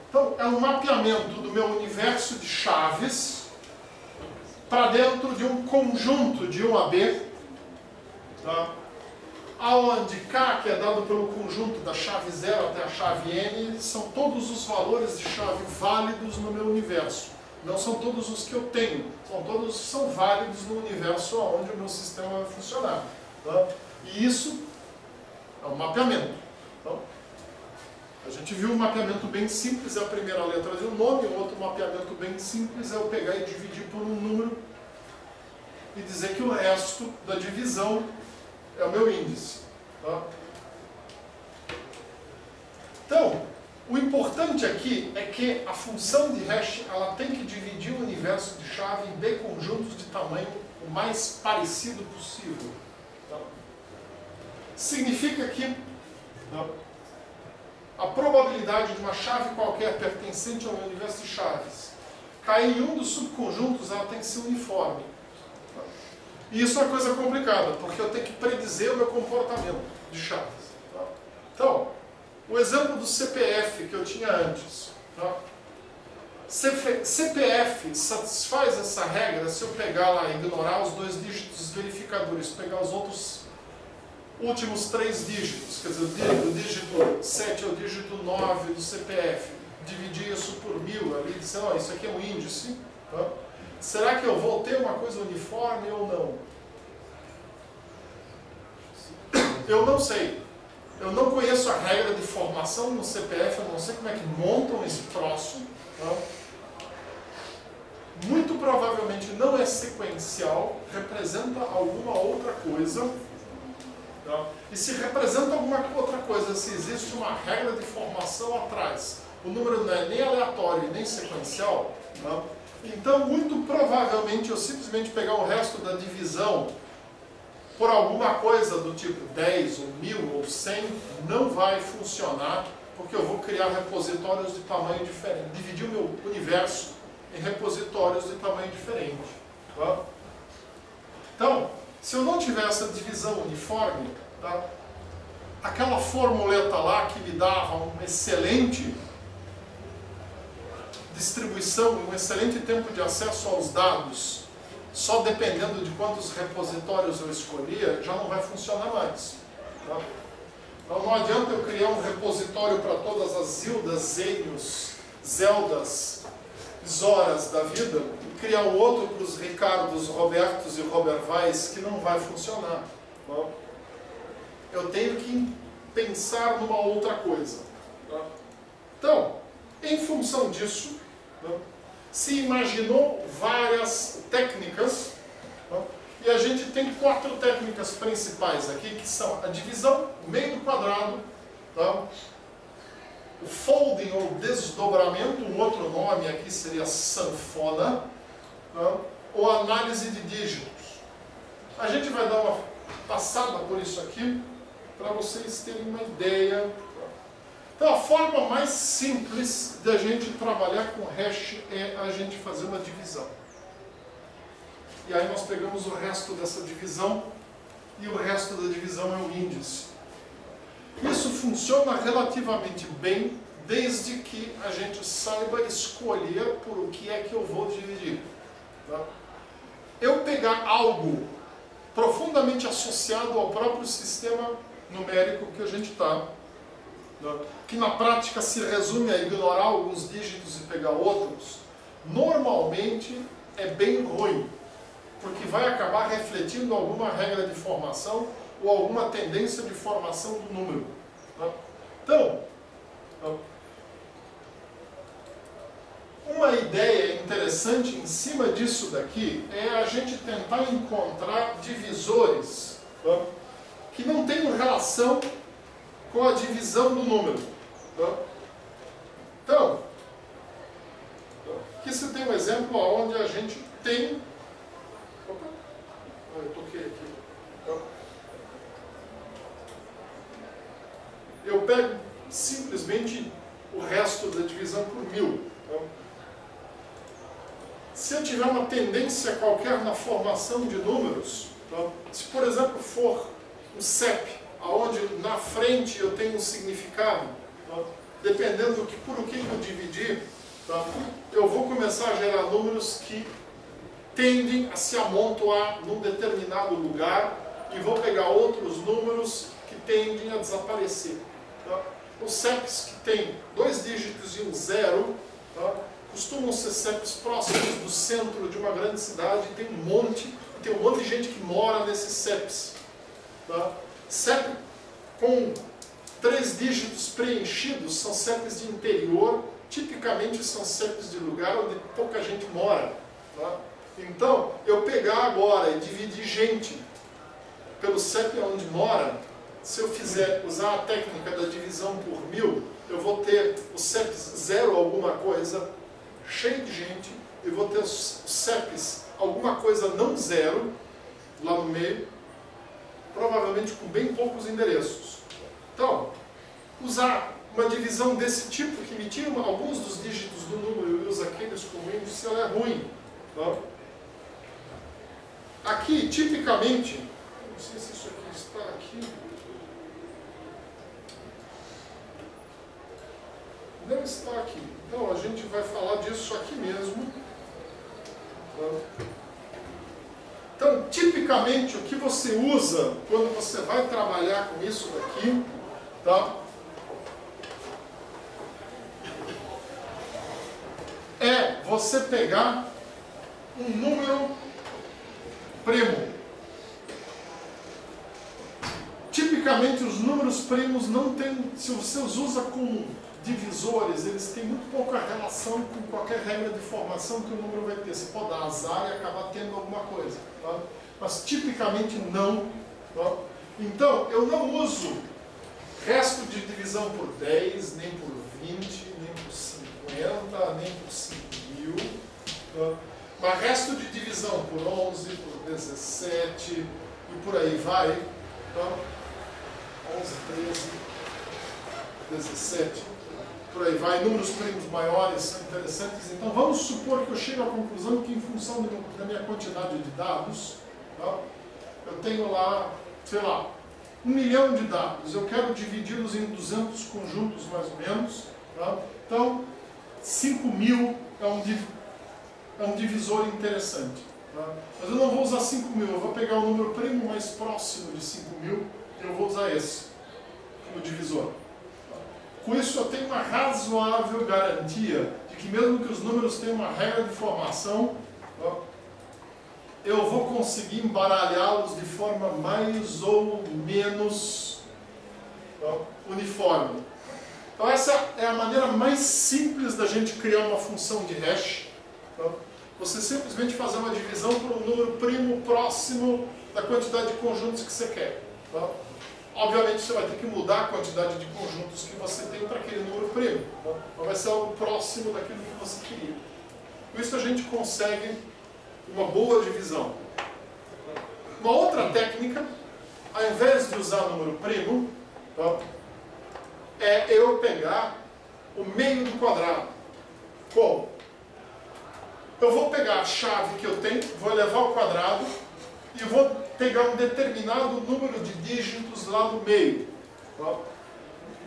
S1: Então, é um mapeamento do meu universo de chaves para dentro de um conjunto de 1 a B, tá? Onde K, que é dado pelo conjunto da chave 0 até a chave N, são todos os valores de chave válidos no meu universo. Não são todos os que eu tenho, todos são válidos no universo onde o meu sistema vai funcionar. Tá? E isso é um mapeamento. Então, a gente viu um mapeamento bem simples, é a primeira letra de um nome, o outro mapeamento bem simples é eu pegar e dividir por um número e dizer que o resto da divisão é o meu índice. Tá? Então, o importante aqui é que a função de hash ela tem que dividir o universo de chave em B conjuntos de tamanho o mais parecido possível. Tá? Significa que a probabilidade de uma chave qualquer pertencente ao universo de chaves cair em um dos subconjuntos, ela tem que ser uniforme. E isso é uma coisa complicada, porque eu tenho que predizer o meu comportamento de chaves. Então, o exemplo do CPF que eu tinha antes. Tá? CPF satisfaz essa regra se eu pegar lá e ignorar os 2 dígitos verificadores, pegar os outros últimos 3 dígitos, quer dizer, o dígito 7 é o dígito 9 do CPF, dividir isso por 1000 ali, dizer, ó, isso aqui é um índice, tá? Será que eu vou ter uma coisa uniforme ou não? Eu não sei. Eu não conheço a regra de formação no CPF, eu não sei como é que montam esse troço. Tá? Muito provavelmente não é sequencial, representa alguma outra coisa. Tá? E se representa alguma outra coisa, se existe uma regra de formação atrás, o número não é nem aleatório nem sequencial, tá? Então muito provavelmente eu simplesmente pegar o resto da divisão por alguma coisa do tipo 10 ou 1000 ou 100 não vai funcionar, porque eu vou criar repositórios de tamanho diferente, dividir o meu universo em repositórios de tamanho diferente. Tá? Então, se eu não tiver essa divisão uniforme, tá? Aquela formuleta lá que me dava uma excelente distribuição, um excelente tempo de acesso aos dados, só dependendo de quantos repositórios eu escolhia, já não vai funcionar mais. Tá? Então não adianta eu criar um repositório para todas as Zildas, Zênios, Zeldas, Zoras da vida e criar um outro para os Ricardos, Robertos e Robervais que não vai funcionar. Tá? Eu tenho que pensar numa outra coisa. Tá? Então, em função disso, tá? Se imaginou várias técnicas, tá? E a gente tem 4 técnicas principais aqui, que são a divisão, meio do quadrado, tá? O folding ou desdobramento, um outro nome aqui seria sanfona, tá? Ou análise de dígitos. A gente vai dar uma passada por isso aqui, para vocês terem uma ideia. Então a forma mais simples de a gente trabalhar com hash é a gente fazer uma divisão. E aí nós pegamos o resto dessa divisão, e o resto da divisão é o índice. Isso funciona relativamente bem, desde que a gente saiba escolher por o que é que eu vou dividir. Tá? Eu pegar algo profundamente associado ao próprio sistema numérico que a gente está, que na prática se resume a ignorar alguns dígitos e pegar outros, normalmente é bem ruim, porque vai acabar refletindo alguma regra de formação ou alguma tendência de formação do número. Tá? Então, uma ideia interessante em cima disso daqui é a gente tentar encontrar divisores, tá? Que não tenham relação com a divisão do número. Tá? Então, aqui você tem um exemplo onde a gente tem... Opa, eu toquei aqui. Tá? Eu pego simplesmente o resto da divisão por 1000. Tá? Se eu tiver uma tendência qualquer na formação de números, tá? Se por exemplo for um CEP, onde na frente eu tenho um significado, tá? Dependendo do que, por o que eu dividir, tá? Eu vou começar a gerar números que tendem a se amontoar num determinado lugar e vou pegar outros números que tendem a desaparecer. Tá? Os CEPs que têm 2 dígitos e um 0, tá? Costumam ser CEPs próximos do centro de uma grande cidade, tem um monte de gente que mora nesses CEPs. Tá? CEP com 3 dígitos preenchidos são CEPs de interior, tipicamente são CEPs de lugar onde pouca gente mora. Tá? Então, eu pegar agora e dividir gente pelo CEP onde mora, se eu fizer usar a técnica da divisão por 1000, eu vou ter os CEPs 0 alguma coisa, cheio de gente, e vou ter os CEPs alguma coisa não 0, lá no meio, provavelmente com bem poucos endereços. Então, usar uma divisão desse tipo, que me tira alguns dos dígitos do número e usa aqueles como índice, ela é ruim. Tá? Aqui, tipicamente, não sei se isso aqui está aqui. não está aqui. Então a gente vai falar disso aqui mesmo. Então, tipicamente, o que você usa quando você vai trabalhar com isso daqui, tá? É você pegar um número primo. Tipicamente, os números primos não têm, se você os usa com divisores, eles têm muito pouca relação com qualquer regra de formação que o número vai ter. Você pode dar azar e acabar tendo alguma coisa, tá? Mas tipicamente não. Tá? Então, eu não uso resto de divisão por 10, nem por 20, nem por 50, nem por 5.000. Tá? Mas resto de divisão por 11, por 17 e por aí vai. Tá? 11, 13, 17, por aí vai. Números primos maiores são interessantes. Então vamos supor que eu chego à conclusão que, em função da minha quantidade de dados, tá, eu tenho lá, sei lá, 1 milhão de dados. Eu quero dividi-los em 200 conjuntos, mais ou menos. Tá? Então, 5.000 é um divisor interessante. Tá? Mas eu não vou usar 5.000, eu vou pegar o número primo mais próximo de 5.000 e eu vou usar esse como divisor. Com isso eu tenho uma razoável garantia de que, mesmo que os números tenham uma regra de formação, eu vou conseguir embaralhá-los de forma mais ou menos uniforme. Então essa é a maneira mais simples da gente criar uma função de hash. Você simplesmente fazer uma divisão por um número primo próximo da quantidade de conjuntos que você quer. Obviamente você vai ter que mudar a quantidade de conjuntos que você tem para aquele número primo. Mas vai ser algo próximo daquilo que você queria. Com isso a gente consegue uma boa divisão. Uma outra técnica, ao invés de usar número primo, é eu pegar o meio do quadrado. Como? Eu vou pegar a chave que eu tenho, vou elevar ao quadrado e vou pegar um determinado número de dígitos lá no meio.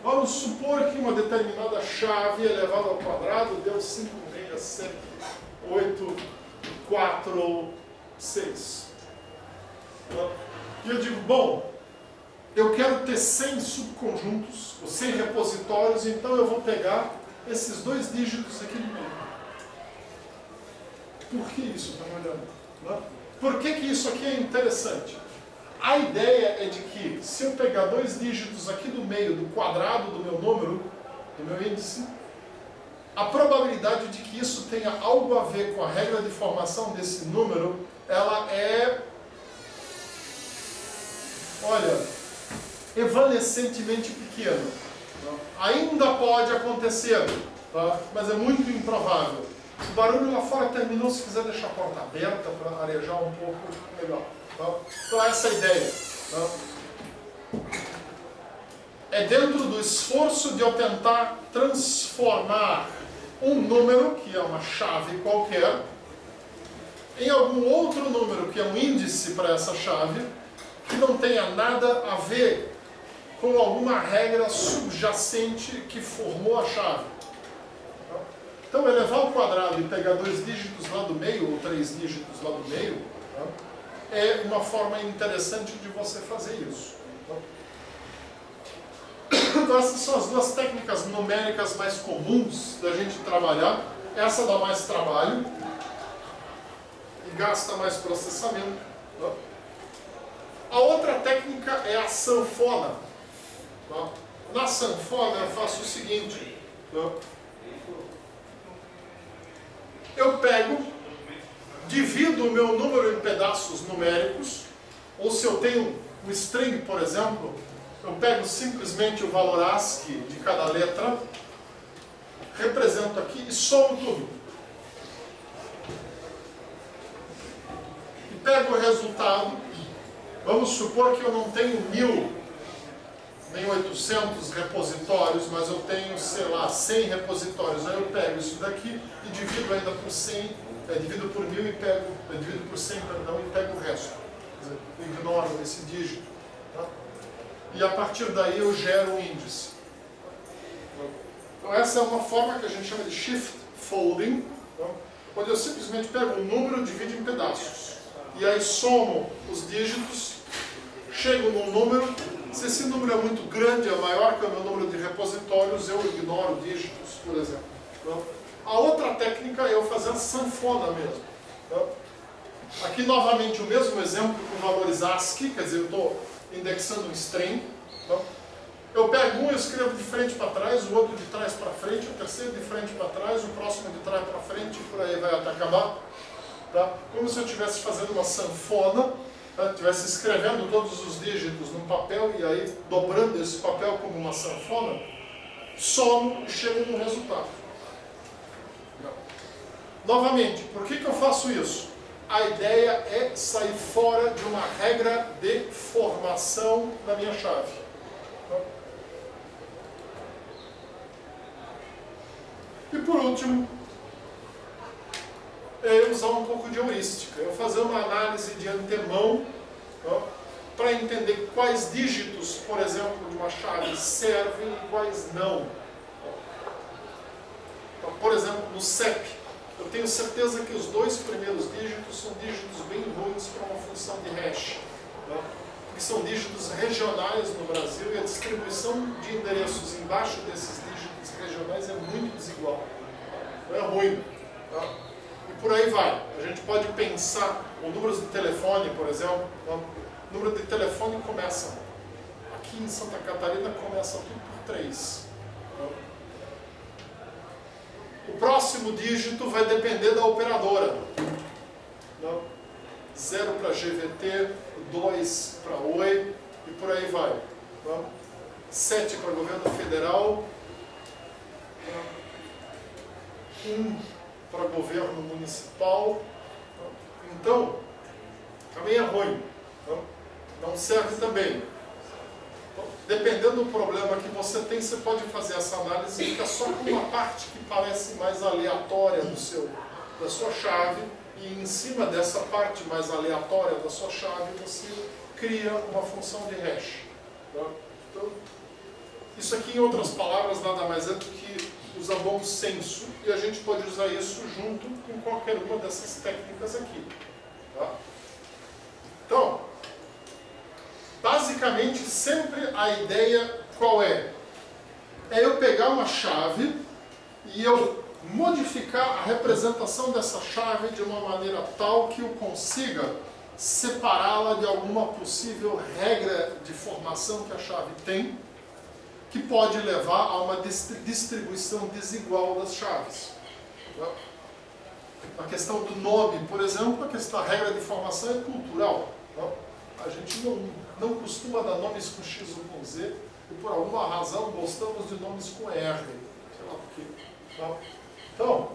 S1: Vamos supor que uma determinada chave elevada ao quadrado deu 5, 6, 7, 8, 4 ou 6. E eu digo, bom, eu quero ter 100 subconjuntos, ou 100 repositórios, então eu vou pegar esses 2 dígitos aqui no meio. Por que isso? Estão olhando? Por que isso aqui é interessante? A ideia é de que, se eu pegar 2 dígitos aqui do meio do quadrado do meu número, do meu índice, a probabilidade de que isso tenha algo a ver com a regra de formação desse número, ela é, olha, evanescentemente pequena. Ainda pode acontecer, mas é muito improvável. O barulho lá fora terminou, se quiser deixar a porta aberta para arejar um pouco, melhor. Então essa é a ideia. É dentro do esforço de eu tentar transformar um número, que é uma chave qualquer, em algum outro número, que é um índice para essa chave, que não tenha nada a ver com alguma regra subjacente que formou a chave. Então, elevar ao quadrado e pegar 2 dígitos lá do meio, ou 3 dígitos lá do meio, é uma forma interessante de você fazer isso. Então, essas são as 2 técnicas numéricas mais comuns da gente trabalhar. Essa dá mais trabalho e gasta mais processamento. A outra técnica é a sanfona. Na sanfona eu faço o seguinte. Eu pego, divido o meu número em pedaços numéricos, ou se eu tenho um string, por exemplo, eu pego simplesmente o valor ASCII de cada letra, represento aqui e somo tudo. E pego o resultado. Vamos supor que eu não tenho 1.000, nem 800 repositórios, mas eu tenho, sei lá, 100 repositórios. Aí eu pego isso daqui e divido ainda por 100, divido por 1.000 e pego, divido por 100, perdão, e pego o resto. Quer dizer, eu ignoro esse dígito. Tá? E a partir daí eu gero um índice. Então essa é uma forma que a gente chama de shift folding, tá? Onde eu simplesmente pego um número e divido em pedaços. E aí somo os dígitos, chego num número. Se esse número é muito grande, é maior que o meu número de repositórios, eu ignoro dígitos, por exemplo. Tá? A outra técnica é eu fazer a sanfona mesmo. Tá? Aqui novamente o mesmo exemplo com valores ASCII, quer dizer, eu estou indexando um string. Tá? Eu pego um e escrevo de frente para trás, o outro de trás para frente, o terceiro de frente para trás, o próximo de trás para frente, e por aí vai até acabar. Tá? Como se eu estivesse fazendo uma sanfona, tá? Estivesse escrevendo todos os dígitos num papel e aí dobrando esse papel como uma sanfona, somo e chego no resultado. Novamente, por que eu faço isso? A ideia é sair fora de uma regra de formação da minha chave. E por último, é usar um pouco de heurística. Eu fazer uma análise de antemão para entender quais dígitos, por exemplo, de uma chave servem e quais não. Então, por exemplo, no CEP, eu tenho certeza que os 2 primeiros dígitos são dígitos bem ruins para uma função de hash. Que são dígitos regionais no Brasil e a distribuição de endereços embaixo desses dígitos regionais é muito desigual. Não é ruim. Tá? E por aí vai. A gente pode pensar o número de telefone, por exemplo. Tá? O número de telefone começa, aqui em Santa Catarina, começa tudo por 3. Tá? O próximo dígito vai depender da operadora. Tá? 0 para GVT, 2 para Oi e por aí vai. Tá? 7 para governo federal, 1 para governo municipal. Então, também é ruim. Não serve também. Dependendo do problema que você tem, você pode fazer essa análise e fica só com uma parte que parece mais aleatória da sua chave, e em cima dessa parte mais aleatória da sua chave, você cria uma função de hash. Tá? Então, isso aqui, em outras palavras, nada mais é do que usar bom senso, e a gente pode usar isso junto com qualquer uma dessas técnicas aqui. Tá? Então, basicamente, sempre a ideia qual é? É eu pegar uma chave e eu modificar a representação dessa chave de uma maneira tal que eu consiga separá-la de alguma possível regra de formação que a chave tem, que pode levar a uma distribuição desigual das chaves. A questão do nome, por exemplo, a regra de formação é cultural. A gente não costuma dar nomes com X ou com Z, e por alguma razão gostamos de nomes com R. Sei lá por quê. Então,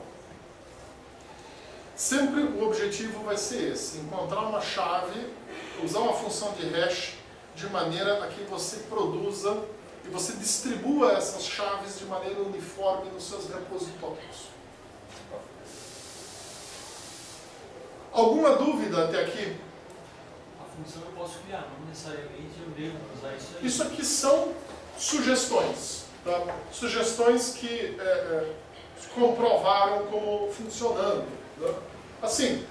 S1: sempre o objetivo vai ser esse: encontrar uma chave, usar uma função de hash de maneira a que você produza e você distribua essas chaves de maneira uniforme nos seus repositórios. Alguma dúvida até aqui?
S4: A função eu posso criar, não necessariamente eu devo usar isso aí.
S1: Isso aqui são sugestões. Tá? Sugestões que comprovaram como funcionando. Tá? Assim,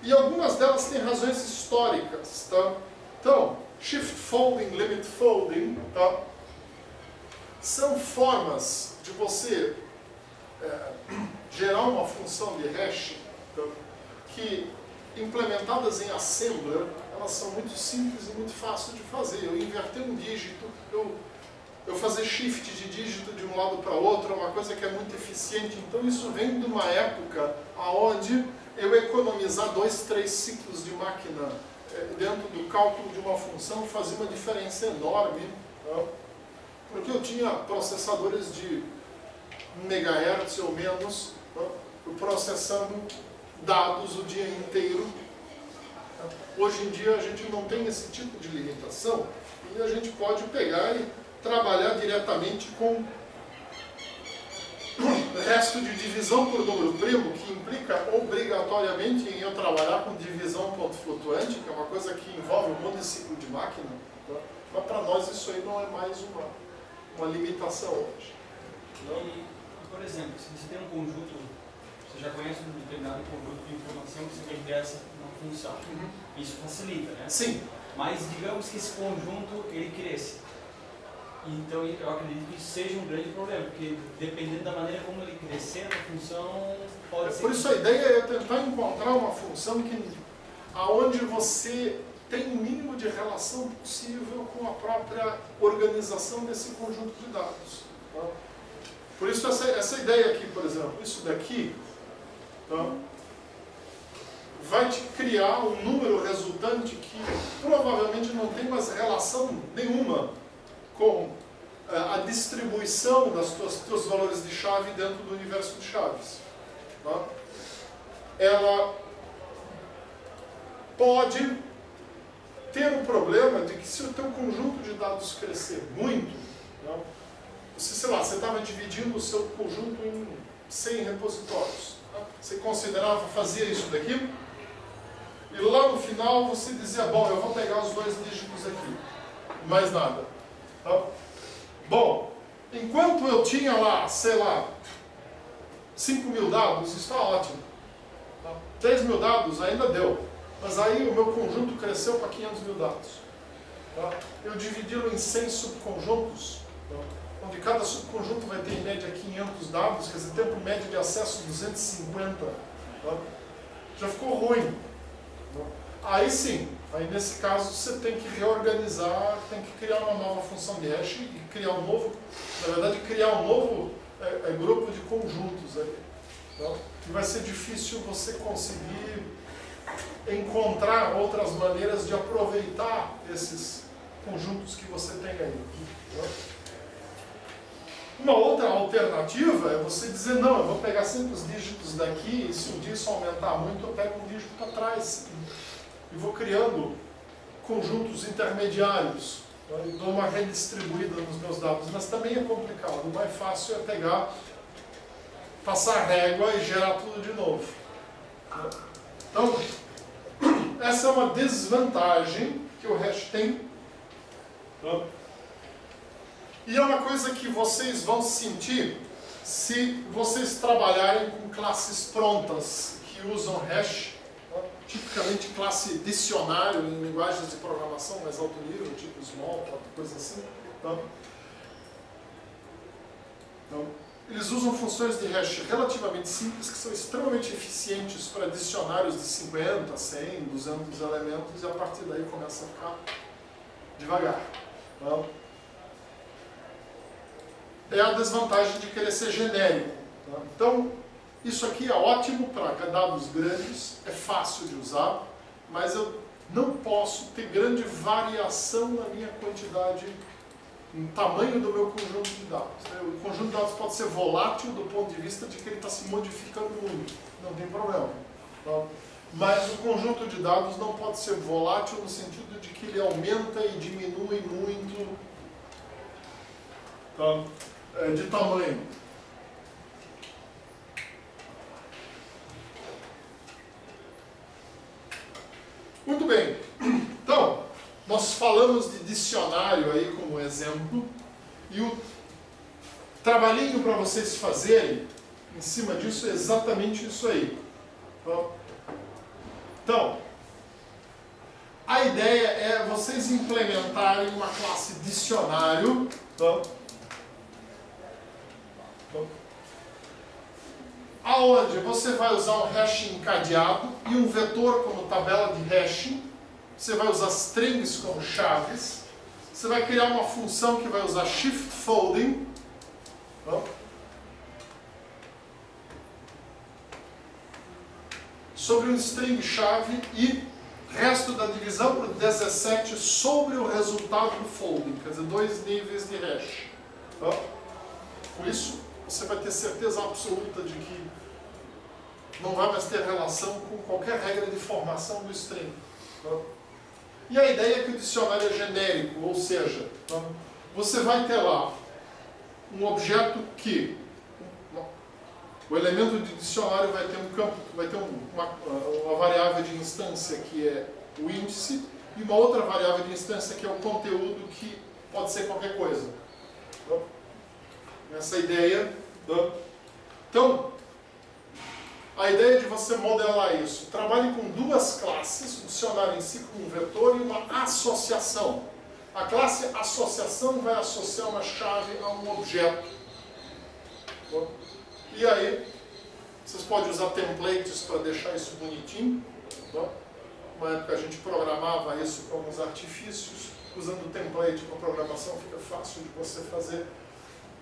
S1: e algumas delas têm razões históricas. Tá? Então, shift folding, limit folding, tá? São formas de você gerar uma função de hash, tá? Que, implementadas em Assembler, elas são muito simples e muito fáceis de fazer. Eu inverter um dígito, eu fazer shift de dígito de um lado para outro é uma coisa que é muito eficiente. Então isso vem de uma época onde eu economizar 2, 3 ciclos de máquina dentro do cálculo de uma função fazia uma diferença enorme, tá? Porque eu tinha processadores de megahertz ou menos, tá? Processando dados o dia inteiro. Hoje em dia a gente não tem esse tipo de limitação e a gente pode pegar e trabalhar diretamente com resto de divisão por número primo, que implica obrigatoriamente em eu trabalhar com divisão ponto flutuante, que é uma coisa que envolve um monte de ciclo de máquina. Tá? Mas para nós isso aí não é mais uma limitação hoje.
S4: Por exemplo, se você tem um conjunto, você já conhece um determinado conjunto de informação que você ingressa uma função. Isso facilita, né?
S1: Sim.
S4: Mas digamos que esse conjunto ele cresça. Então eu acredito que isso seja um grande problema, porque dependendo da maneira como ele crescer, a função pode ser...
S1: Por isso a ideia é tentar encontrar uma função aonde você tem o mínimo de relação possível com a própria organização desse conjunto de dados. Tá? Por isso essa ideia aqui, por exemplo, isso daqui, tá? Vai te criar um número resultante que provavelmente não tem mais relação nenhuma com a distribuição dos teus valores de chave dentro do universo de chaves. Tá? Ela pode ter um problema de que se o teu conjunto de dados crescer muito, tá? Sei lá, você estava dividindo o seu conjunto em 100 repositórios. Tá? Você considerava, fazia isso daqui, e lá no final você dizia, bom, eu vou pegar os 2 dígitos aqui, mais nada. Tá? Bom, enquanto eu tinha lá, sei lá, 5.000 dados, isso está ótimo. Tá? 10.000 dados ainda deu, mas aí o meu conjunto cresceu para 500.000 dados. Tá? Eu dividi-lo em 100 subconjuntos, tá? Onde cada subconjunto vai ter em média 500 dados, quer dizer, tempo médio de acesso 250. Tá? Já ficou ruim. Tá? Aí sim, aí nesse caso você tem que reorganizar, tem que criar uma nova função de hash e criar um novo, na verdade criar um novo grupo de conjuntos aí. Tá? E vai ser difícil você conseguir encontrar outras maneiras de aproveitar esses conjuntos que você tem aí. Tá? Uma outra alternativa é você dizer, não, eu vou pegar sempre os dígitos daqui e se um dia isso aumentar muito, eu pego um dígito para trás e vou criando conjuntos intermediários. E dou uma redistribuída nos meus dados, mas também é complicado. O mais fácil é pegar, passar régua e gerar tudo de novo. Então, essa é uma desvantagem que o hash tem. E é uma coisa que vocês vão sentir se vocês trabalharem com classes prontas que usam hash, tipicamente classe dicionário em linguagens de programação mais alto nível, tipo Smalltalk, coisa assim. Então, eles usam funções de hash relativamente simples, que são extremamente eficientes para dicionários de 50, 100, 200 elementos, e a partir daí começa a ficar devagar. Então, é a desvantagem de querer ser genérico. Tá? Então, isso aqui é ótimo para dados grandes, é fácil de usar, mas eu não posso ter grande variação na minha quantidade, no tamanho do meu conjunto de dados. O conjunto de dados pode ser volátil do ponto de vista de que ele está se modificando muito, não tem problema. Tá? Mas o conjunto de dados não pode ser volátil no sentido de que ele aumenta e diminui muito, tá? De tamanho. Muito bem. Então, nós falamos de dicionário aí como exemplo, e o trabalhinho para vocês fazerem em cima disso é exatamente isso aí. Então, a ideia é vocês implementarem uma classe dicionário, aonde você vai usar um hash encadeado e um vetor como tabela de hashing. Você vai usar strings como chaves. Você vai criar uma função que vai usar shift folding. Sobre um string chave e resto da divisão por 17 sobre o resultado do folding. Quer dizer, 2 níveis de hash. Com isso, você vai ter certeza absoluta de que não vai mais ter relação com qualquer regra de formação do string. E a ideia é que o dicionário é genérico, ou seja, você vai ter lá um objeto que o elemento de dicionário vai ter um campo, vai ter uma variável de instância que é o índice e uma outra variável de instância que é o conteúdo, que pode ser qualquer coisa. Nessa ideia. Tá? Então, a ideia de você modelar isso. Trabalhe com duas classes, o dicionário em si com um vetor e uma associação. A classe associação vai associar uma chave a um objeto. Tá? E aí, vocês podem usar templates para deixar isso bonitinho. Tá? Uma época a gente programava isso com alguns artifícios. Usando template para programação fica fácil de você fazer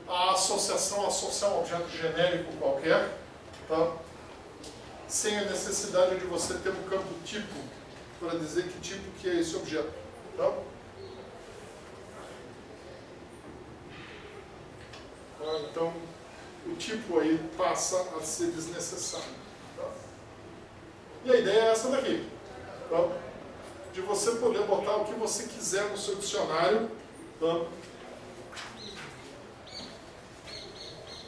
S1: a associação, associar um objeto genérico qualquer, tá? Sem a necessidade de você ter um campo tipo para dizer que tipo que é esse objeto. Tá? Então, o tipo aí passa a ser desnecessário. Tá? E a ideia é essa daqui. Tá? De você poder botar o que você quiser no seu dicionário. Tá?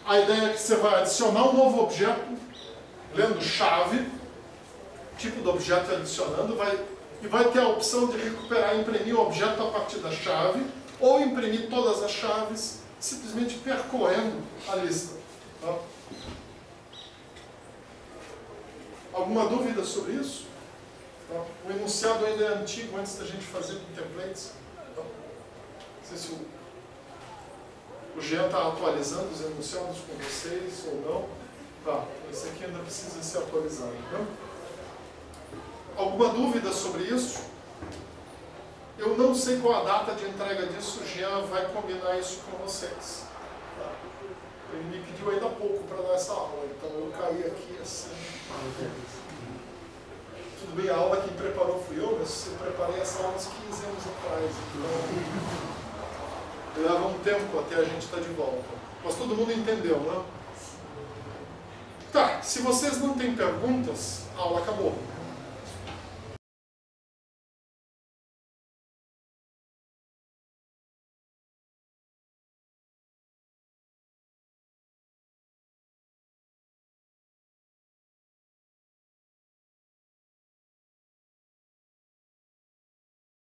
S1: A ideia é que você vai adicionar um novo objeto, lendo chave, tipo do objeto adicionando, e vai ter a opção de recuperar e imprimir o objeto a partir da chave, ou imprimir todas as chaves, simplesmente percorrendo a lista. Tá? Alguma dúvida sobre isso? Tá? O enunciado ainda é antigo, antes da gente fazer com templates. Tá? Não sei se o Jean está atualizando os enunciados com vocês ou não. Tá, esse aqui ainda precisa ser atualizado. Então, alguma dúvida sobre isso? Eu não sei qual a data de entrega disso, o Jean vai combinar isso com vocês. Tá? Ele me pediu ainda há pouco para dar essa aula, então eu caí aqui assim. Tudo bem, a aula quem preparou fui eu, mas eu preparei essa aula uns 15 anos atrás. Então, leva um tempo até a gente estar de volta. Mas todo mundo entendeu, né? Tá, se vocês não têm perguntas, a aula acabou.